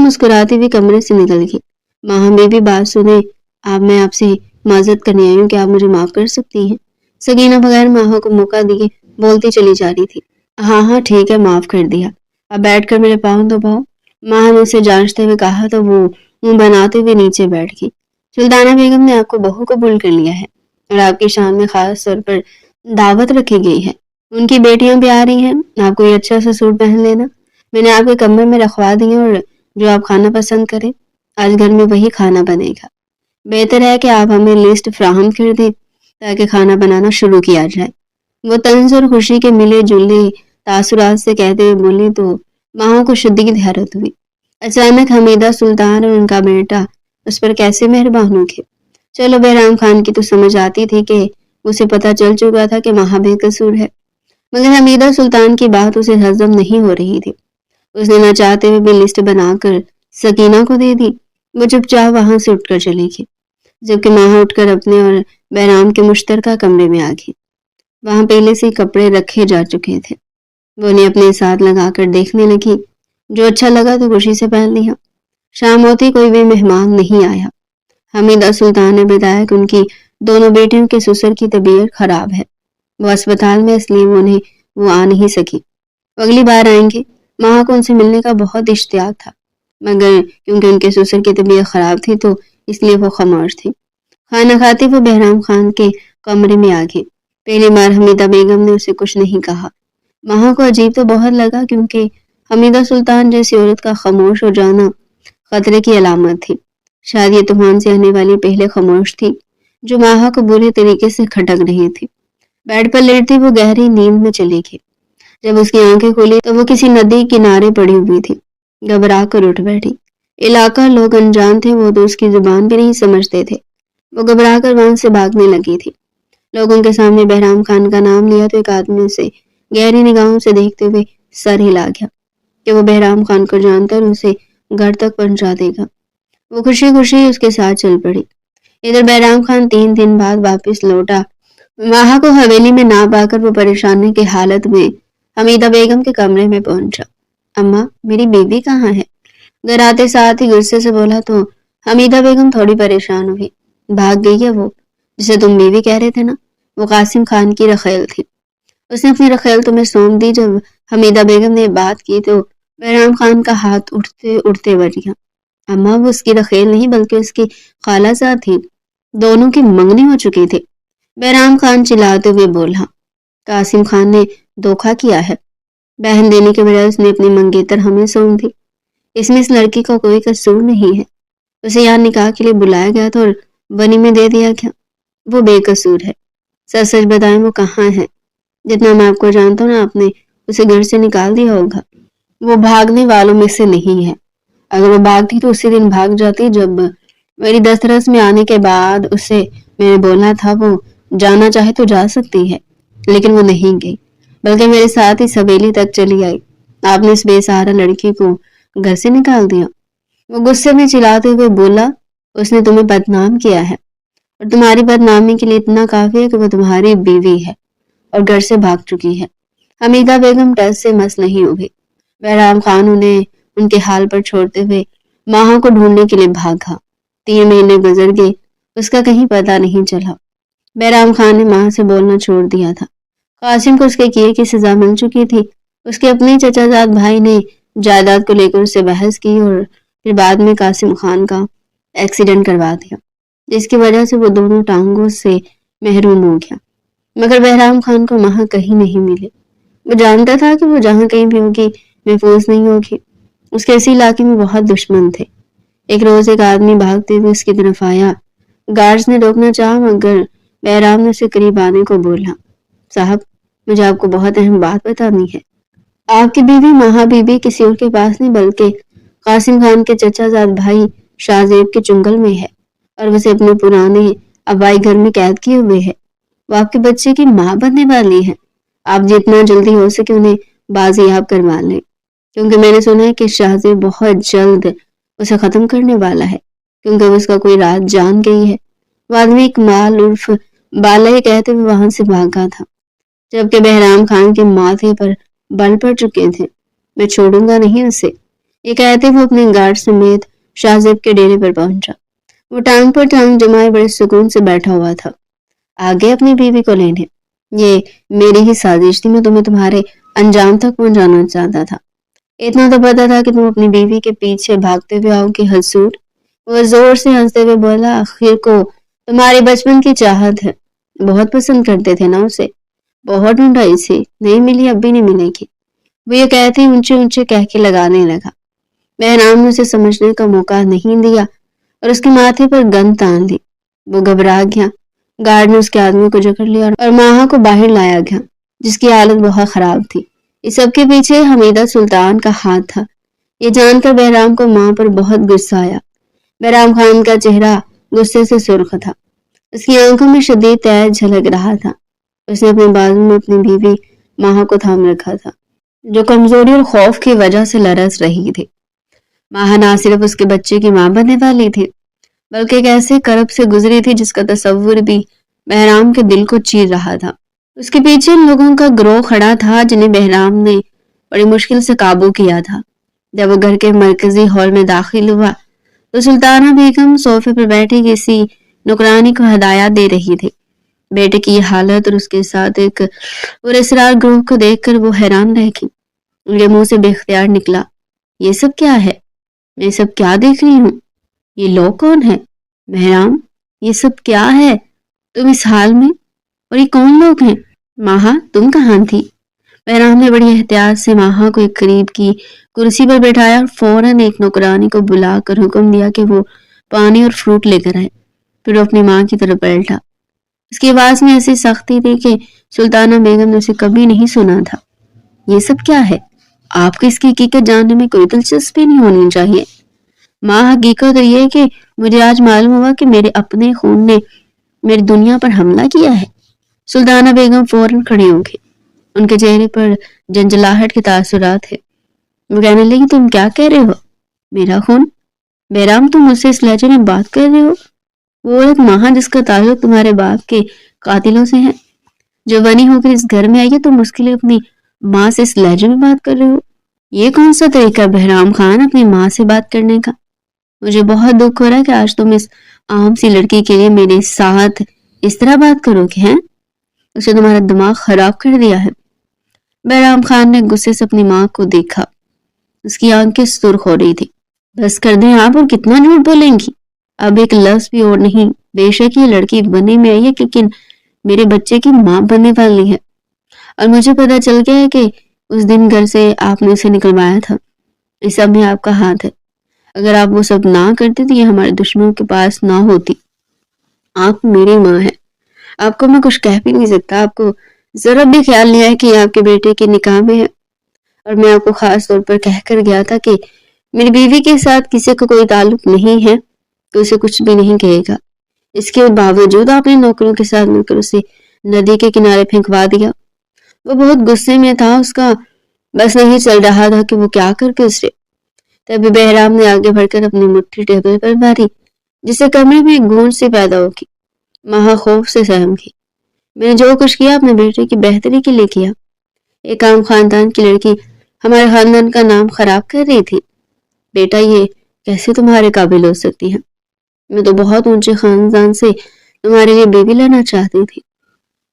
مسکراتی ہوئی کمرے سے نکل گئی۔ ماہا بیوی بات سنے، میں آپ سے معذرت کرنے آئی ہوں کہ آپ مجھے معاف کر سکتی ہیں؟ سکینہ بغیر ماہا کو موقع دیے بولتی چلی جا رہی تھی۔ ہاں ٹھیک ہے، معاف کر دیا، اب بیٹھ کر میرے پاؤں دباؤ۔ ماہا نے اسے جانچتے ہوئے کہا تو وہ منہ بناتے ہوئے نیچے بیٹھ گئی۔ سلطانہ بیگم نے آپ کو بہو قبول کر لیا ہے اور آپ کی شان میں خاص طور پر دعوت رکھی گئی ہے۔ ان کی بیٹیاں بھی آ رہی ہیں، آپ کوئی اچھا سا سوٹ پہن لینا، میں نے آپ کے کمرے میں رکھوا دی اور جو آپ کھانا پسند کریں آج گھر میں وہی کھانا بنے گا۔ بہتر ہے کہ آپ ہمیں لسٹ فراہم کر دیں تاکہ کھانا بنانا شروع کیا جائے۔ وہ طنز اور خوشی کے ملے جلے تاثرات سے کہتے ہوئے بولی تو ماہا کو شدید حیرت ہوئی۔ اچانک حمیدہ سلطان اور ان کا بیٹا اس پر کیسے مہربان ہو گئے۔ چلو بہرام خان کی تو سمجھ آتی تھی کہ اسے پتہ چل چکا تھا کہ ماہا بے قصور ہے، مگر حمیدہ سلطان کی بات اسے ہضم نہیں ہو رہی تھی۔ اس نے نہ چاہتے ہوئے بھی لسٹ بنا کر سکینہ کو دے دی۔ وہ چپ چاپ وہاں سے اٹھ کر چلی گئی، جبکہ ماہا اٹھ کر اپنے اور بہرام کے مشترکہ کمرے میں آ گئی۔ وہاں پہلے سے کپڑے رکھے جا چکے تھے، وہ انہیں اپنے ساتھ لگا کر دیکھنے لگی، جو اچھا لگا تو خوشی سے پہن لیا۔ شام ہوتی کوئی بھی مہمان نہیں آیا۔ حمیدہ سلطان نے بتایا کہ ان کی دونوں بیٹیوں کے سسر کی طبیعت خراب ہے، وہ اسپتال میں، اس لیے وہ آ نہیں سکی، اگلی بار آئیں گے۔ ماہا کو ان سے ملنے کا بہت اشتیاق تھا، مگر کیونکہ ان کے سسر کی طبیعت خراب تھی تو اس لیے وہ خاموش تھی۔ کھانا کھاتے وہ بہرام خان کے کمرے میں آ گئی۔ پہلی بار حمیدہ بیگم نے اسے کچھ نہیں کہا۔ ماہا کو عجیب تو بہت لگا، کیونکہ حمیدہ سلطان جیسی عورت کا خاموش ہو جانا خطرے کی علامت تھی۔ شاید یہ طوفان سے آنے والی پہلے خاموش تھی جو ماہا کو برے طریقے سے کھٹک رہی تھی۔ بیڈ پر لیٹتی وہ گہری نیند میں چلی گئی۔ جب اس کی آنکھیں کھلی تو وہ کسی ندی کنارے پڑی ہوئی تھی، گھبرا کر اٹھ بیٹھی۔ علاقہ لوگ انجان تھے، وہ تو اس کی زبان بھی نہیں سمجھتے تھے۔ وہ گھبرا کر وہاں سے بھاگنے لگی تھی۔ لوگوں کے سامنے بہرام خان کا نام لیا تو ایک آدمی اسے گہری نگاہوں سے دیکھتے ہوئے سر ہلا گیا کہ وہ بہرام خان کو جانتا اور اسے گھر تک پہنچا دے گا۔ وہ خوشی خوشی اس کے ساتھ چل پڑی۔ ادھر بہرام خان 3 دن بعد واپس لوٹا۔ ماہا کو حویلی میں نہ پا کر وہ پریشانی کی حالت میں حمیدہ بیگم کے کمرے میں پہنچا۔ اماں، میری بیوی کہاں ہے؟ گھر آتے ساتھ ہی غصے سے بولا تو حمیدہ بیگم تھوڑی پریشان ہوئی۔ بھاگ گئی ہے وہ، جسے تم بیوی کہہ رہے تھے نا، وہ قاسم خان کی رخیل تھی۔ اس نے اپنی رخیل تمہیں سونپ دی۔ جب حمیدہ بیگم نے بات کی تو بہرام خان کا ہاتھ اٹھتے اٹھتے بچ گیا۔ اماں، وہ اس کی رخیل نہیں بلکہ اس کی خالہ زاد تھی، دونوں کی منگنی ہو چکی تھی۔ بہرام خان چلاتے ہوئے بولا، قاسم خان نے دھوکہ کیا ہے، بہن دینے کے بجائے اس نے اپنی منگیتر ہمیں سونپ دی۔ اس میں اس لڑکی کا کوئی قصور نہیں ہے، اسے یہاں نکاح کے لیے بلایا گیا تھا اور بنی میں دے دیا گیا، وہ بے قصور ہے۔ سچ سچ بتائیں وہ کہاں ہے؟ جتنا میں آپ کو جانتا ہوں نا، آپ نے اسے گھر سے نکال دیا ہوگا، وہ بھاگنے والوں میں سے نہیں ہے۔ اگر وہ بھاگتی تو اسی دن بھاگ جاتی جب میری دسترس میں آنے کے بعد اسے میں نے بولا تھا وہ جانا چاہے تو جا سکتی ہے، لیکن وہ نہیں گئی، بلکہ میرے ساتھ اس حویلی تک چلی آئی۔ آپ نے اس بے سہارا لڑکی کو گھر سے نکال دیا۔ وہ غصے میں چلاتے ہوئے بولا، اس نے تمہیں بدنام کیا ہے اور تمہاری بدنامی کے لیے اتنا کافی ہے کہ وہ تمہاری بیوی ہے اور گھر سے بھاگ چکی ہے۔ حمیدہ بیگم ٹس سے مس نہیں ہوئی۔ بہرام خان انہیں ان کے حال پر چھوڑتے ہوئے ماہا کو ڈھونڈنے کے لیے بھاگا۔ 3 مہینے گزر گئے، اس کا کہیں پتہ نہیں چلا۔ بہرام خان نے ماہا سے بولنا چھوڑ دیا تھا۔ قاسم کو اس کے کیے کی سزا مل چکی تھی۔ اس کے اپنے چچا زاد بھائی نے جائیداد کو لے کر اس سے بحث کی اور پھر بعد میں قاسم خان کا ایکسیڈنٹ کروا دیا، جس کی وجہ سے وہ دونوں ٹانگوں سے محروم ہو گیا۔ مگر بہرام خان کو ماہا کہیں نہیں ملے۔ وہ جانتا تھا کہ وہ جہاں کہیں بھی ہوگی محفوظ نہیں ہوگی۔ اس کے اسی علاقے میں بہت دشمن تھے۔ ایک روز ایک آدمی بھاگتے ہوئے اس کی طرف آیا۔ گارڈز نے روکنا چاہا مگر بہرام نے اسے قریب آنے کو بولا، صاحب، مجھے آپ کو بہت اہم بات بتانی ہے۔ آپ کی بیوی ماہا بی بی کسی اور کے پاس نہیں بلکہ قاسم خان کے چچا زاد بھائی شاہ زیب کے چنگل میں ہے اور اسے اپنے پرانے آبائی گھر میں قید کیے ہوئے ہے۔ وہ آپ کے بچے کی ماں بننے والی ہے۔ آپ جتنا جلدی ہو سکے انہیں بازیاب کروا لیں، کیونکہ میں نے سنا ہے کہ شاہ زیب بہت جلد اسے ختم کرنے والا ہے، کیونکہ اس کا کوئی راز جان گئی ہے۔ وہ آدمی اکمال عرف بالا ہی کہتے ہوئے وہاں سے بھاگا تھا، جبکہ بہرام خان کے ماتھے پر بل پڑ چکے تھے۔ میں چھوڑوں گا نہیں اسے، یہ کہتے وہ اپنے گارڈ سمیت شاہ زیب کے ڈیرے پر پہنچا۔ وہ ٹانگ پر ٹانگ جمائے بڑے سکون سے بیٹھا ہوا تھا۔ آگے اپنی بیوی کو لینے، یہ میری ہی سازش تھی، میں تمہیں تمہارے انجام تک پہنچانا چاہتا تھا۔ اتنا تو پتا تھا کہ تم اپنی بیوی کے پیچھے بھاگتے ہوئے آؤ گے حسود۔ وہ زور سے ہنستے ہوئے بولا، آخر کو تمہاری بچپن کی چاہت ہے، بہت پسند کرتے تھے نا اسے، بہت ڈھونڈائی سے نہیں ملی، اب بھی نہیں ملے گی۔ وہ یہ کہتے اونچے اونچے کہکے لگانے لگا۔ بہرام نے اسے سمجھنے کا موقع نہیں دیا اور اس کے ماتھے پر گند تان دی۔ وہ گھبرا گیا۔ گارڈ نے اس کے آدمی کو جکڑ لیا اور ماہا کو باہر لایا گیا، جس کی حالت بہت خراب تھی۔ اس سب کے پیچھے حمیدہ سلطان کا ہاتھ تھا۔ یہ جان کر بہرام کو ماں پر بہت غصہ آیا۔ بہرام خان کا چہرہ غصے سے سرخ تھا، اس کی آنکھوں میں شدید تیز جھلک رہا تھا۔ اس نے اپنے بازو میں اپنی بیوی ماہا کو تھام رکھا تھا، جو کمزوری اور خوف کی وجہ سے لرز رہی تھی۔ ماہا نہ صرف اس کے بچے کی ماں بننے والی تھی، بلکہ ایک ایسے کرب سے گزری تھی جس کا تصور بھی بہرام کے دل کو چیر رہا تھا۔ اس کے پیچھے ان لوگوں کا گروہ کھڑا تھا جنہیں بہرام نے بڑی مشکل سے قابو کیا تھا۔ جب وہ گھر کے مرکزی ہال میں داخل ہوا تو سلطانہ بیگم صوفے پر بیٹھی کسی نوکرانی کو ہدایات دے رہی تھی۔ بیٹے کی یہ حالت اور اس کے ساتھ ایک پراسرار گروہ کو دیکھ کر وہ حیران رہ گئی۔ ان کے منہ سے بے اختیار نکلا، یہ سب کیا ہے؟ میں سب کیا دیکھ رہی ہوں؟ یہ لوگ کون ہیں؟ بہرام، یہ سب کیا ہے؟ تم اس حال میں، اور یہ کون لوگ ہیں؟ ماہا، تم کہاں تھی؟ بہرام نے بڑی احتیاط سے ماہا کو ایک قریب کی کرسی پر بٹھایا اور فوراً ایک نوکرانی کو بلا کر حکم دیا کہ وہ پانی اور فروٹ لے کر آئے۔ پھر وہ اپنی ماں کی طرف پلٹا۔ اس کی آواز میں ایسی سختی تھی کہ سلطانہ بیگم نے اسے کبھی نہیں سنا تھا۔ یہ سب کیا ہے؟ آپ کو اس کی حقیقت جاننے میں کوئی دلچسپی نہیں ہونی چاہیے۔ ماں، حقیقت تو یہ ہے کہ مجھے آج معلوم ہوا کہ میرے اپنے خون نے میری دنیا پر حملہ کیا ہے۔ سلطانہ بیگم فوراً کھڑی ہو گئی، ان کے چہرے پر جنجلاہٹ کے تاثرات ہے۔ وہ کہنے لگی، تم کیا کہہ رہے ہو؟ میرا خون؟ بہرام، تم مجھ سے اس لہجے میں بات کر رہے ہو؟ وہ عورت ماہا جس کا تعلق تمہارے باپ کے قاتلوں سے ہے، جو بنی ہو کر اس گھر میں آئی ہے، تم اس کے لیے اپنی ماں سے اس لہجے میں بات کر رہے ہو؟ یہ کون سا طریقہ بہرام خان اپنی ماں سے بات کرنے کا؟ مجھے بہت دکھ ہو رہا ہے کہ آج تم اس عام سی لڑکی کے لیے میرے ساتھ اس طرح بات کرو گے، ہیں؟ اسے تمہارا دماغ خراب کر دیا ہے۔ بہرام خان نے غصے سے اپنی ماں کو دیکھا، اس کی آنکھیں سرخ ہو رہی تھی۔ بس کر دیں آپ، اور کتنا جھوٹ بولیں گی؟ اب ایک لفظ بھی اور نہیں۔ بے شک یہ لڑکی بننے میں آئی ہے، لیکن میرے بچے کی ماں بننے والی ہے، اور مجھے پتا چل گیا ہے کہ اس دن گھر سے آپ نے اسے نکلوایا تھا۔ اس سب میں آپ کا ہاتھ ہے۔ اگر آپ وہ سب نہ کرتے تو یہ ہمارے دشمنوں کے پاس نہ ہوتی۔ آپ میری ماں ہے، آپ کو میں کچھ کہہ بھی نہیں سکتا۔ آپ کو ذرا بھی خیال نہیں آیا کہ آپ کے بیٹے کے نکاح میں ہے، اور میں آپ کو خاص طور پر کہہ کر گیا تھا کہ میری بیوی کے ساتھ کسی کو کوئی تعلق نہیں ہے تو اسے کچھ بھی نہیں کہے گا۔ اس کے باوجود آپ نے نوکروں کے ساتھ مل کر اسے ندی کے کنارے پھینکوا دیا۔ وہ بہت غصے میں تھا، اس کا بس نہیں چل رہا تھا کہ وہ کیا کر کے اسے۔ تبھی بہرام نے آگے بڑھ کر اپنی مٹھی ٹیبل پر ماری، جس سے کمرے میں ایک گونج سی پیدا ہوگی۔ ماہا خوف سے سہم گئی۔ میں نے جو کچھ کیا اپنے بیٹے کی بہتری کے لیے کیا۔ ایک عام خاندان کی لڑکی ہمارے خاندان کا نام خراب کر رہی تھی۔ بیٹا، یہ کیسے تمہارے قابل ہو سکتی ہے؟ میں تو بہت اونچے خاندان سے تمہارے لیے بیوی لانا چاہتی تھی،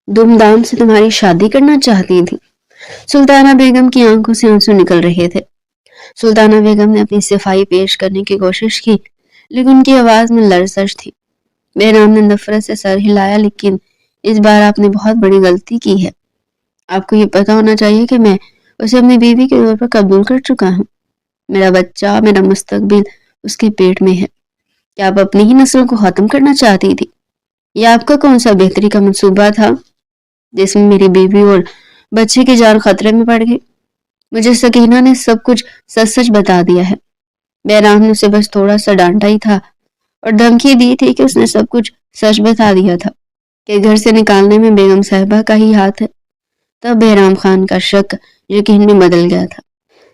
دھوم دھام سے تمہاری شادی کرنا چاہتی تھی۔ سلطانہ بیگم کی آنکھوں سے آنسو نکل رہے تھے۔ سلطانہ بیگم نے اپنی صفائی پیش کرنے کی کوشش کی، لیکن ان کی آواز میں لرزش تھی۔ بہرام نے نفرت سے سر ہلایا، لیکن اس بار آپ نے بہت بڑی غلطی کی ہے۔ آپ کو یہ پتا ہونا چاہیے کہ میں اسے اپنی بیوی کے طور پر قبول کر چکا ہوں۔ میرا بچہ، میرا مستقبل اس کے پیٹ میں ہے۔ کیا آپ اپنی ہی نسلوں کو ختم کرنا چاہتی تھی؟ یہ آپ کا کون سا بہتری کا منصوبہ تھا جس میں میری بیوی اور بچے کی جان خطرے میں پڑ گئی؟ مجھے سکینہ نے سب کچھ سچ سچ بتا دیا ہے۔ بہرام نے اسے بس تھوڑا سا ڈانٹا ہی تھا اور دھمکی دی تھی کہ اس نے سب کچھ سچ بتا دیا تھا کہ گھر سے نکالنے میں بیگم صاحبہ کا ہی ہاتھ ہے۔ تب بہرام خان کا شک یقین میں بدل گیا تھا۔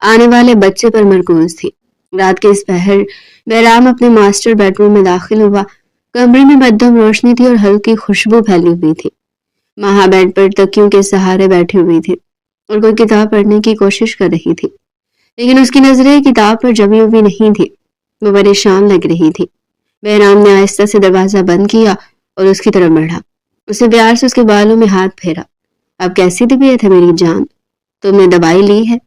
آنے والے بچے پر مرکوز تھی۔ رات کے اس پہر بہرام اپنے ماسٹر بیڈ روم میں داخل ہوا۔ کمرے میں مدھم روشنی تھی اور ہلکی خوشبو پھیلی ہوئی تھی۔ ماہا بیڈ پر تکیوں کے سہارے بیٹھی ہوئی تھی اور کوئی کتاب پڑھنے کی کوشش کر رہی تھی، لیکن اس کی نظریں کتاب پر جمی ہوئی نہیں تھی، وہ پریشان لگ رہی تھی۔ بہرام نے آہستہ سے دروازہ بند کیا اور اس کی طرف بڑھا۔ اسے پیار سے اس کے بالوں میں ہاتھ پھیرا۔ اب کیسی طبیعت ہے میری جان؟ تم نے دوائی لی ہے؟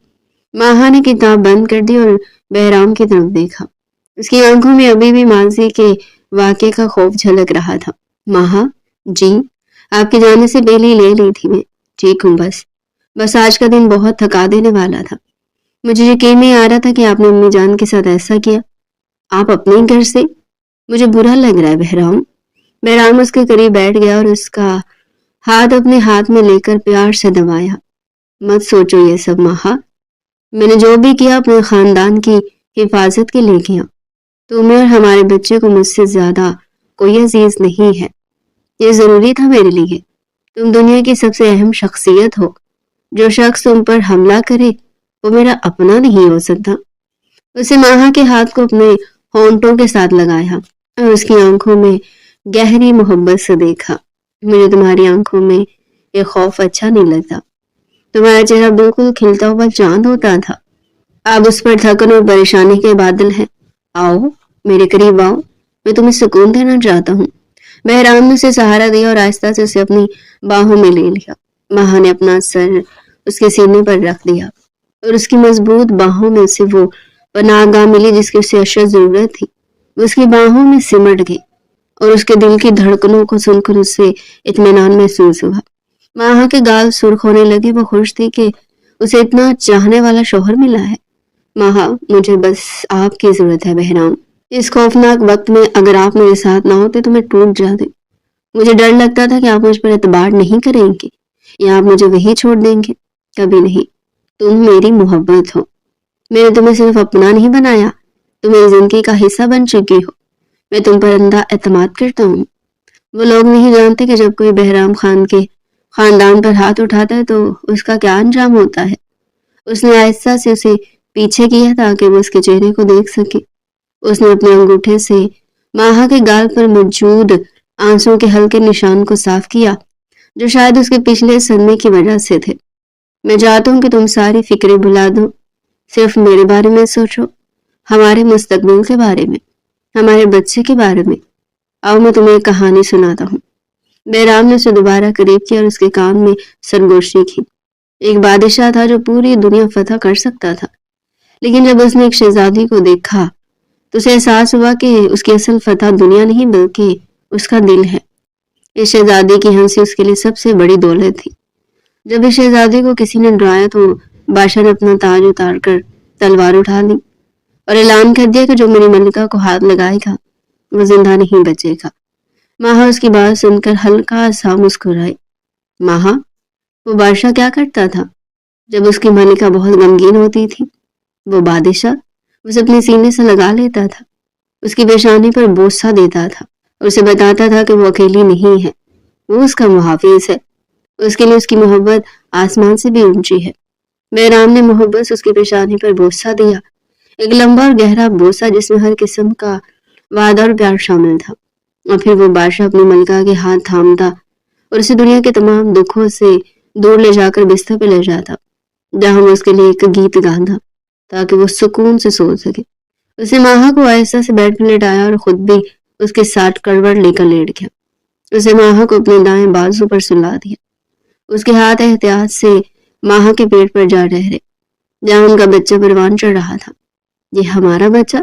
ماہا نے کتاب بند کر دی اور بہرام کی طرف دیکھا۔ اس کی آنکھوں میں ابھی بھی ماضی کے واقعے کا خوف جھلک رہا تھا۔ ماہا، جی، آپ کے جانے سے پہلے لے لی تھی میں۔ ٹھیک ہوں، بس آج کا دن بہت تھکا دینے والا تھا۔ مجھے یقین نہیں آ رہا تھا کہ آپ نے امی جان کے ساتھ ایسا کیا۔ آپ اپنے گھر سے؟ مجھے برا لگ رہا ہے بہرام۔ بہرام اس کے قریب بیٹھ گیا اور اس کا ہاتھ اپنے ہاتھ میں لے کر پیار سے دبایا۔ مت سوچو یہ سب ماہا، میں نے جو بھی کیا اپنے خاندان کی حفاظت کے لیے کیا۔ تمہیں اور ہمارے بچے کو مجھ سے زیادہ کوئی عزیز نہیں ہے۔ یہ ضروری تھا میرے لیے۔ تم دنیا کی سب سے اہم شخصیت ہو۔ جو شخص تم پر حملہ کرے وہ میرا اپنا نہیں ہو سکتا۔ اسے ماہا کے ہاتھ کو اپنے ہونٹوں کے ساتھ لگایا اور اس کی آنکھوں میں گہری محبت سے دیکھا۔ مجھے تمہاری آنکھوں میں یہ خوف اچھا نہیں لگتا۔ تمہارا چہرہ بالکل کھلتا ہوا چاند ہوتا تھا۔ اب اس پر تھکن اور پریشانی کے بادل ہیں۔ آؤ میرے قریب آؤ، میں تمہیں سکون دینا چاہتا ہوں۔ بہرام نے اسے سہارا دیا اور آہستہ سے اسے اپنی باہوں میں لے لیا۔ ماہا نے اپنا سر اس کے سینے پر رکھ دیا اور اس کی مضبوط باہوں میں اسے وہ پناہ گاہ ملی جس کی اسے اشد ضرورت تھی۔ وہ اس کی باہوں میں سمٹ گئی اور اس کے دل کی دھڑکنوں کو سن کر اسے اطمینان محسوس ہوا۔ ماہا کے گال سرخ ہونے لگے۔ وہ خوش تھی کہ اسے اتنا چاہنے والا شوہر ملا ہے۔ ماہا، مجھے بس آپ کی ضرورت ہے بہرام۔ اس خوفناک وقت میں اگر آپ میرے ساتھ نہ ہوتے تو میں ٹوٹ جاتی۔ مجھے ڈر لگتا تھا کہ آپ مجھ پر اعتبار نہیں کریں گے یا آپ مجھے وہی چھوڑ دیں گے۔ کبھی نہیں، تم میری محبت ہو۔ میں نے تمہیں صرف اپنا نہیں بنایا، تم میری زندگی کا حصہ بن چکی ہو۔ میں تم پر اندھا اعتماد کرتا ہوں۔ وہ لوگ نہیں جانتے کہ جب کوئی بہرام خان کے خاندان پر ہاتھ اٹھاتا ہے تو اس کا کیا انجام ہوتا ہے۔ اس نے آہستہ سے اسے پیچھے کیا تاکہ وہ اس کے چہرے کو دیکھ سکے۔ اس نے اپنے انگوٹھے سے ماہا کے گال پر موجود آنسوں کے ہلکے نشان کو صاف کیا جو شاید اس کے پچھلے صدمے کی وجہ سے تھے۔ میں چاہتا ہوں کہ تم ساری فکریں بھلا دو، صرف میرے بارے میں سوچو، ہمارے مستقبل کے بارے میں، ہمارے بچے کے بارے میں۔ آؤ میں تمہیں ایک کہانی سناتا ہوں۔ بہرام نے اسے دوبارہ قریب کیا اور اس کے کان میں سرگوشی کی۔ ایک بادشاہ تھا جو پوری دنیا فتح کر سکتا تھا، لیکن جب اس نے ایک شہزادی کو دیکھا تو اسے احساس ہوا کہ اس کی اصل فتح دنیا نہیں بلکہ اس کا دل ہے۔ اس شہزادی کی ہنسی اس کے لیے سب سے بڑی دولت تھی۔ جب اس شہزادی کو کسی نے ڈرایا تو بادشاہ نے اپنا تاج اتار کر تلوار اٹھا لی اور اعلان کر دیا کہ جو میری ملکہ کو ہاتھ لگائے گا وہ زندہ نہیں بچے گا۔ ماہا اس کی بات سن کر ہلکا سا مسکرائی۔ ماہا، وہ بادشاہ کیا کرتا تھا جب اس کی ملکہ بہت غمگین ہوتی تھی؟ وہ بادشاہ اسے اپنے سینے سے لگا لیتا تھا، اس کی پیشانی پر بوسہ دیتا تھا اور اسے بتاتا تھا کہ وہ اکیلی نہیں ہے، وہ اس کا محافظ ہے، اس کے لیے اس کی محبت آسمان سے بھی اونچی ہے۔ بہرام نے محبت سے اس کی پیشانی پر بوسہ دیا، ایک لمبا اور گہرا بوسہ جس میں ہر قسم کا وعدہ اور پیار شامل تھا۔ اور پھر وہ بادشاہ اپنی ملکہ کے ہاتھ تھامتا اور اسے دنیا کے تمام دکھوں سے دور لے جا کر بستر پہ لے جاتا جہاں وہ اس کے لیے ایک گیت گاتا تاکہ وہ سکون سے سو سکے۔ اسے ماہا کو آہستہ سے بیڈ پہ لٹایا اور خود بھی اس کے ساتھ کروٹ لے کر لیٹ گیا۔ اسے ماہا کو اپنے دائیں بازو پر سلا دیا۔ اس کے ہاتھ احتیاط سے ماہا کے پیٹ پر جا ٹھہرے جہاں ان کا بچہ پروان چڑھ رہا تھا۔ یہ ہمارا بچہ،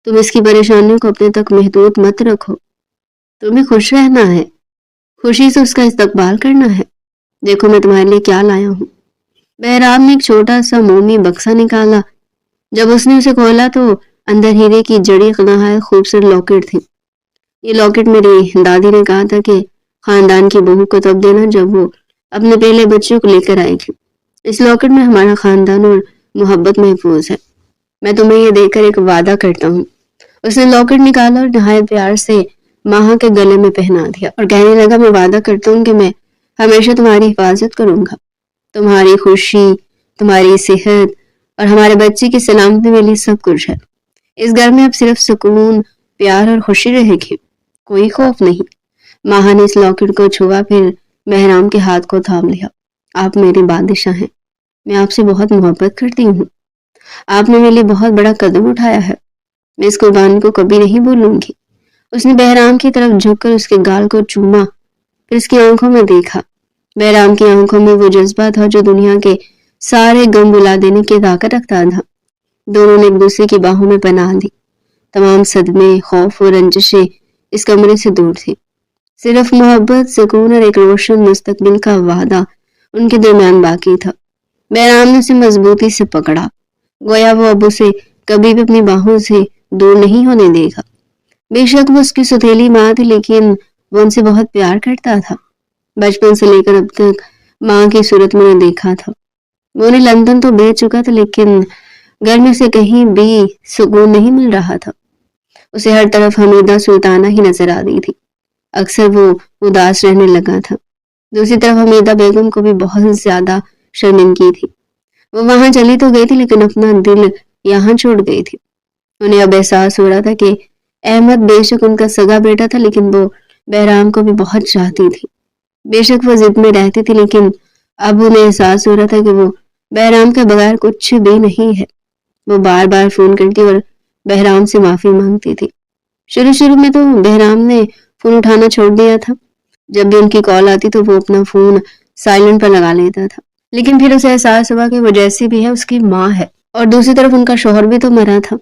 تم اس کی پریشانیوں کو اپنے تک محدود مت رکھو، تمہیں خوش رہنا ہے، خوشی سے اس کا استقبال کرنا ہے۔ دیکھو میں تمہارے لیے کیا لایا ہوں۔ بہرام نے ایک چھوٹا سا مومی بکسا نکالا۔ جب اس نے اسے کھولا تو اندر ہیرے کی جڑی نہایت خوبصورت لاکٹ تھی۔ یہ لاکٹ میری دادی نے کہا تھا کہ خاندان کی بہو کو تب دینا جب وہ اپنے پہلے بچے کو لے کر آئے گی۔ اس لاکٹ میں ہمارا خاندان اور محبت محفوظ ہے۔ میں تمہیں یہ دے کر ایک وعدہ کرتا ہوں۔ اس نے لاکٹ نکالا اور نہایت پیار سے ماہا کے گلے میں پہنا دیا اور کہنے لگا، میں وعدہ کرتا ہوں کہ میں ہمیشہ تمہاری حفاظت کروں گا، تمہاری خوشی، تمہاری صحت اور ہمارے بچے کی سلامتی میں لیے سب کچھ ہے۔ اس گھر میں اب صرف سکون، پیار اور خوشی رہے گی، کوئی خوف نہیں۔ ماہا نے اس لاکٹ کو چھوا، پھر بہرام کے ہاتھ کو تھام لیا۔ آپ میری بادشاہ ہیں، میں آپ سے بہت محبت کرتی ہوں، آپ نے میرے لیے بہت بڑا قدم اٹھایا ہے، میں اس قربانی کو کبھی نہیں بھولوں گی۔ اس نے بہرام کی طرف جھک کر اس کے گال کو چوما، پھر اس کی آنکھوں میں دیکھا۔ بہرام کی آنکھوں میں وہ جذبہ تھا جو دنیا کے سارے غم بلا دینے کی طاقت رکھتا تھا۔ دونوں نے ایک دوسرے کی باہوں میں پناہ دی۔ تمام صدمے، خوف اور رنجشیں اس کمرے سے دور تھی۔ صرف محبت، سکون اور ایک روشن مستقبل کا وعدہ ان کے درمیان باقی تھا۔ بہرام نے اسے مضبوطی سے پکڑا، گویا وہ اب اسے کبھی بھی اپنی باہوں سے دور نہیں ہونے دے گا۔ بے شک وہ اس کی ستیلی ماں تھی، لیکن وہ ان سے بہت پیار کرتا تھا۔ بچپن سے لے کر اب تک ماں کی صورت میں نے دیکھا تھا۔ وہ انہیں لندن تو بھیج چکا تھا، لیکن گھر میں سے کہیں بھی سکون نہیں مل رہا تھا۔ اسے ہر طرف حمیدہ سلطانہ ہی نظر آ رہی تھی۔ اکثر وہ اداس رہنے لگا تھا۔ دوسری طرف حمیدہ بیگم کو بھی بہت زیادہ شرمندگی تھی۔ وہ وہاں چلی تو گئی تھی، لیکن اپنا دل یہاں چھوڑ گئی تھی۔ انہیں اب احساس ہو رہا تھا کہ احمد بے شک ان کا سگا بیٹا تھا، لیکن وہ بہرام کو بھی بہت چاہتی تھی۔ بے شک وہ ضد میں رہتی تھی، لیکن اب انہیں احساس ہو رہا تھا کہ وہ بہرام کے بغیر کچھ بھی نہیں ہے۔ وہ بار بار فون کرتی اور بہرام سے معافی مانگتی تھی۔ شروع میں تو بہرام نے فون اٹھانا چھوڑ دیا تھا۔ جب بھی ان کی کال آتی تو وہ اپنا فون سائلنٹ پر لگا لیتا تھا، لیکن پھر اسے احساس ہوا کہ وہ جیسی بھی ہے اس کی ماں ہے، اور دوسری طرف ان کا شوہر بھی تو مرا تھا،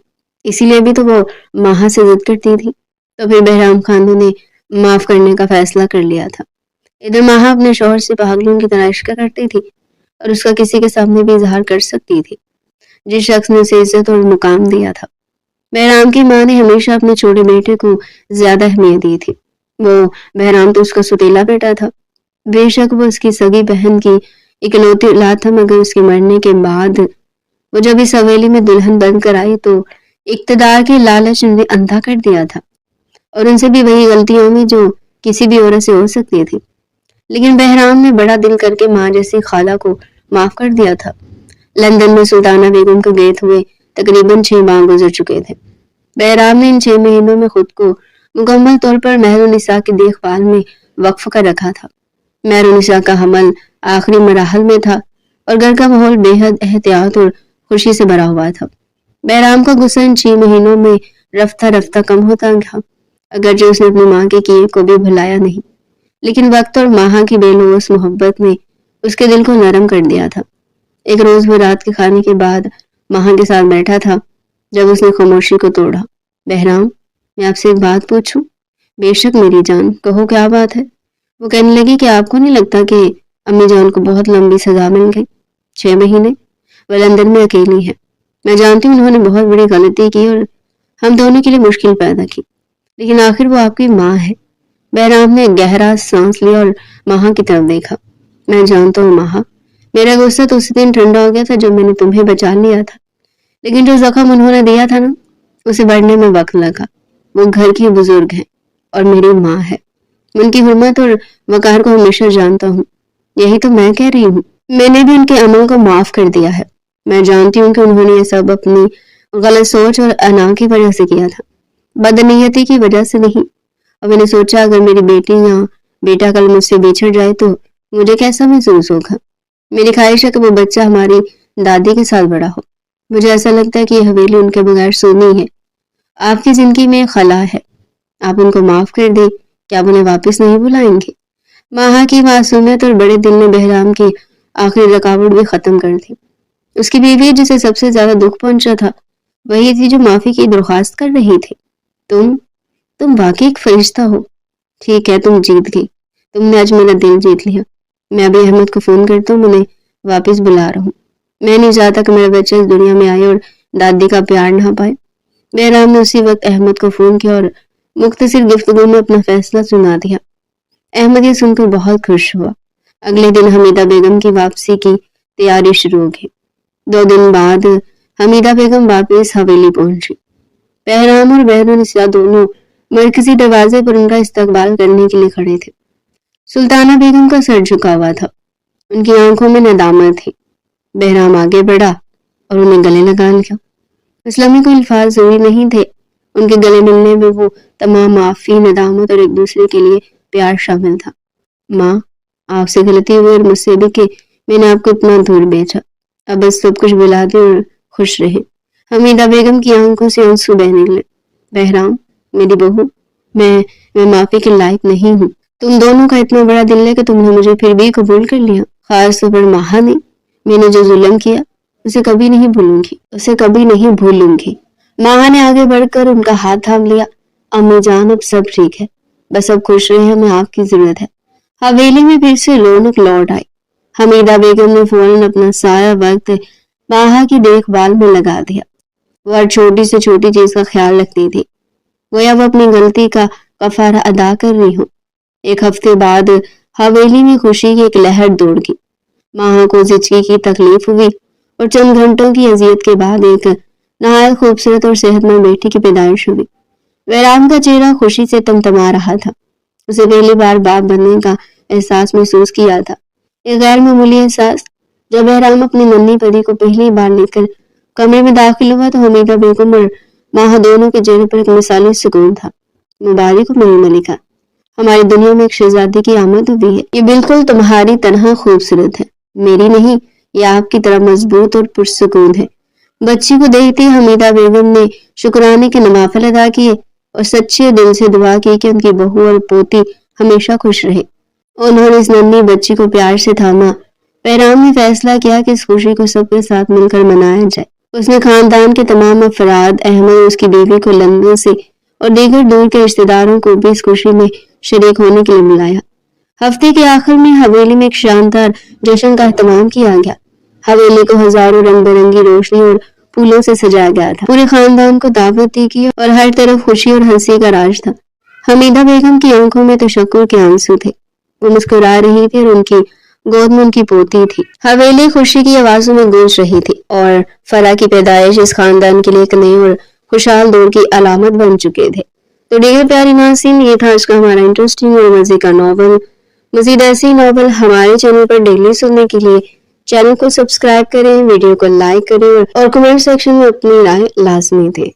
اسی لیے بھی تو وہ ماہا سے ضد کرتی تھی۔ تو پھر بہرام خانوں نے معاف کرنے کا فیصلہ کر لیا تھا۔ ادھر ماہا اپنے شوہر سے پاگلوں کی طرح عشق کرتی تھی، اور اس کا کسی کے سامنے بھی اظہار کر سکتی تھی، جس شخص نے اسے عزت اور مقام دیا تھا۔ بہرام کی ماں نے ہمیشہ اپنے چھوٹے بیٹے کو زیادہ اہمیت دی تھی۔ وہ بہرام تو اس کا ستیلا بیٹا تھا۔ بے شک وہ اس کی سگی بہن کی اکلوتی اولاد تھا، مگر اس کے مرنے کے بعد وہ جب اس حویلی میں دلہن بن کر آئی تو اقتدار کے لالچ نے اندھا کر دیا تھا، اور ان سے بھی وہی غلطیاں ہوئی جو کسی بھی عورت سے ہو سکتی تھی۔ لیکن بہرام نے بڑا دل کر کے ماں جیسی خالہ کو معاف کر دیا تھا۔ لندن میں سلطانہ بیگم کو گئے ہوئے تقریباً 6 ماہ گزر چکے تھے۔ بہرام نے ان 6 مہینوں میں خود کو مکمل طور پر مہر النساء کی دیکھ بھال میں وقف کر رکھا تھا۔ مہر النساء کا حمل آخری مراحل میں تھا، اور گھر کا ماحول بے حد احتیاط اور خوشی سے بھرا ہوا تھا۔ بہرام کا غصہ ان 6 مہینوں میں رفتہ رفتہ کم ہوتا گیا، اگرچہ اس نے اپنی ماں کے کیے کو بھی بھلایا نہیں، لیکن وقت اور ماہا کی بے لوث محبت نے اس کے دل کو نرم کر دیا تھا۔ ایک روز وہ رات کے کھانے کے بعد ماہا کے ساتھ بیٹھا تھا، جب اس نے خاموشی کو توڑا۔ بہرام، میں آپ سے ایک بات پوچھوں؟ بے شک میری جان، کہو کیا بات ہے؟ وہ کہنے لگی کہ آپ کو نہیں لگتا کہ امی جان کو بہت لمبی سزا مل گئی؟ 6 مہینے وہ لندن میں اکیلی ہے۔ میں جانتی ہوں انہوں نے بہت بڑی غلطی کی اور ہم دونوں کے لیے مشکل پیدا کی، لیکن آخر وہ آپ کی ماں ہے۔ بہرام نے گہرا سانس لیا اور ماہا کی طرف دیکھا۔ میں جانتا ہوں ماہا، میرا غصہ تو اسی دن ٹھنڈا ہو گیا تھا جب میں نے تمہیں بچا لیا تھا، لیکن جو زخم انہوں نے دیا تھا نا، اسے بڑھنے میں وقت لگا۔ وہ گھر کی بزرگ ہیں اور میری ماں ہے، ان کی حرمت اور وقار کو ہمیشہ جانتا ہوں۔ یہی تو میں کہہ رہی ہوں، میں نے بھی ان کے عمل کو معاف کر دیا ہے۔ میں جانتی ہوں کہ انہوں نے یہ سب اپنی غلط سوچ اور انا کی وجہ سے کیا تھا، بدنیتی کی وجہ سے نہیں۔ اور میں نے سوچا اگر میری بیٹی یا بیٹا کل مجھ سے بچھڑ جائے تو مجھے کیسا محسوس ہوگا۔ میری خواہش ہے کہ وہ بچہ ہماری دادی کے ساتھ بڑا ہو۔ مجھے ایسا لگتا ہے کہ یہ حویلی ان کے بغیر سونی ہے۔ آپ کی زندگی میں خلا ہے، آپ ان کو معاف کر دیں، کیا آپ انہیں واپس نہیں بلائیں گے؟ ماہا کی معصومیت اور بڑے دل نے بہرام کی آخری رکاوٹ بھی ختم کر دی۔ اس کی بیوی جسے سب سے زیادہ دکھ پہنچا تھا وہی تھی جو معافی کی درخواست کر رہی تھی۔ تم واقعی ایک فرشتہ ہو۔ ٹھیک ہے، تم جیت گئی، تم نے آج میرا دل جیت لیا۔ میں ابھی احمد کو فون کرتا ہوں، انہیں واپس بلا رہا ہوں۔ میں نہیں چاہتا کہ میرا بچہ اس دنیا میں آئے اور دادی کا پیار نہ پائے۔ بہرام نے اسی وقت احمد کو فون کیا اور مختصر گفتگو میں اپنا فیصلہ سنا دیا۔ احمد یہ سن کر بہت خوش ہوا۔ اگلے دن حمیدہ بیگم کی واپسی کی تیاری شروع ہو گئی۔ 2 دن بعد حمیدہ بیگم واپس حویلی پہنچی۔ بہرام اور مہر النساء دونوں مرکزی دروازے پر ان کا استقبال کرنے کے لیے کھڑے تھے۔ سلطانہ بیگم کا سر جھکا ہوا تھا، ان کی آنکھوں میں ندامت تھی۔ بہرام آگے بڑھا، اور انہیں گلے لگا لیا۔ اسلام میں کوئی الفاظ ضروری نہیں تھے، ان کے گلے ملنے میں وہ تمام معافی، ندامت اور ایک دوسرے کے لیے پیار شامل تھا۔ ماں، آپ سے غلطی ہوئی اور مجھ سے بھی کہ میں نے آپ کو اتنا دور بھیجا، اب بس سب کچھ بلا دیں اور خوش رہیں۔ حمیدہ بیگم کی آنکھوں سے آنسو بہنے لگے۔ بہرام، میری بہو، میں معافی کے لائق نہیں ہوں۔ تم دونوں کا اتنا بڑا دل ہے کہ تم نے مجھے پھر بھی قبول کر لیا، خاص طور پر ماہا نے۔ میں نے جو ظلم کیا اسے کبھی نہیں بھولوں گی۔ ماہا نے آگے بڑھ کر ان کا ہاتھ تھام لیا۔ امی جان، اب سب ٹھیک ہے، بس اب خوش رہے، ہمیں آپ کی ضرورت ہے۔ حویلی میں پھر سے رونق لوٹ آئی۔ حمیدہ بیگم نے فوراً اپنا سارا وقت ماہا کی دیکھ بھال میں لگا دیا۔ وہ ہر چھوٹی سے چھوٹی چیز کا خیال رکھتی تھی، گویا وہ اپنی غلطی کا کفارہ ادا کر رہی ہوں۔ ایک ہفتے بعد حویلی میں خوشی کی ایک لہر دوڑ گئی۔ ماہا کو زچگی کی تکلیف ہوئی اور چند گھنٹوں کی اذیت کے بعد ایک نہایت خوبصورت اور صحت مند بیٹی کی پیدائش ہوئی۔ بہرام کا چہرہ خوشی سے تمتما رہا تھا۔ اسے پہلی بار باپ بننے کا احساس محسوس کیا تھا، ایک غیر معمولی احساس۔ جب بہرام اپنی ننھی پری کو پہلی بار لے کر کمرے میں داخل ہوا تو حمیدہ بیگم اور ماہا دونوں کے چہرے پر ایک مثالی سکون تھا۔ مبارک ہو میری ملکہ، ہماری دنیا میں ایک شہزادی کی آمد ہوئی ہے، یہ بالکل تمہاری طرح خوبصورت ہے، میری نہیں، یہ آپ کی طرح مضبوط اور پرسکون ہے۔ بچی کو دیکھتے حمیدہ بیگم نے شکرانے کے نوافل ادا کیے اور سچے دل سے دعا کی کہ ان کی بہو اور پوتی ہمیشہ خوش رہے۔ انہوں نے اس ننھی بچی کو پیار سے تھاما۔ بہرام نے فیصلہ کیا کہ اس خوشی کو سب کے ساتھ مل کر منایا جائے۔ اس نے خاندان کے تمام افراد، احمد اور اس کی بیوی کو لندن سے اور دیگر دور کے رشتہ داروں کو بھی اس خوشی میں شریک ہونے کے لیے بلایا۔ ہفتے کے آخر میں حویلی میں ایک شاندار جشن کا اہتمام کیا گیا۔ حویلی کو ہزاروں رنگ برنگی روشنی اور پھولوں سے سجایا گیا تھا۔ پورے خاندان کو دعوت دی گئی اور ہر طرف خوشی اور ہنسی کا راج تھا۔ حمیدہ بیگم کی آنکھوں میں تشکر کے آنسو تھے، وہ مسکرا رہی تھی اور ان کی گود میں ان کی پوتی تھی۔ حویلی خوشی کی آوازوں میں گونج رہی تھی اور فرح کی پیدائش اس خاندان کے لیے ایک نئے اور خوشحال دور کی علامت بن چکے تھے۔ تو دیگر پیاری ناظرین، یہ تھا آج کا ہمارا انٹرسٹنگ اور مزے کا ناول۔ مزید ایسی ناول ہمارے چینل پر ڈیلی سننے کے لیے چینل کو سبسکرائب کریں، ویڈیو کو لائک کریں اور کمنٹ سیکشن میں اپنی رائے لازمی دیں۔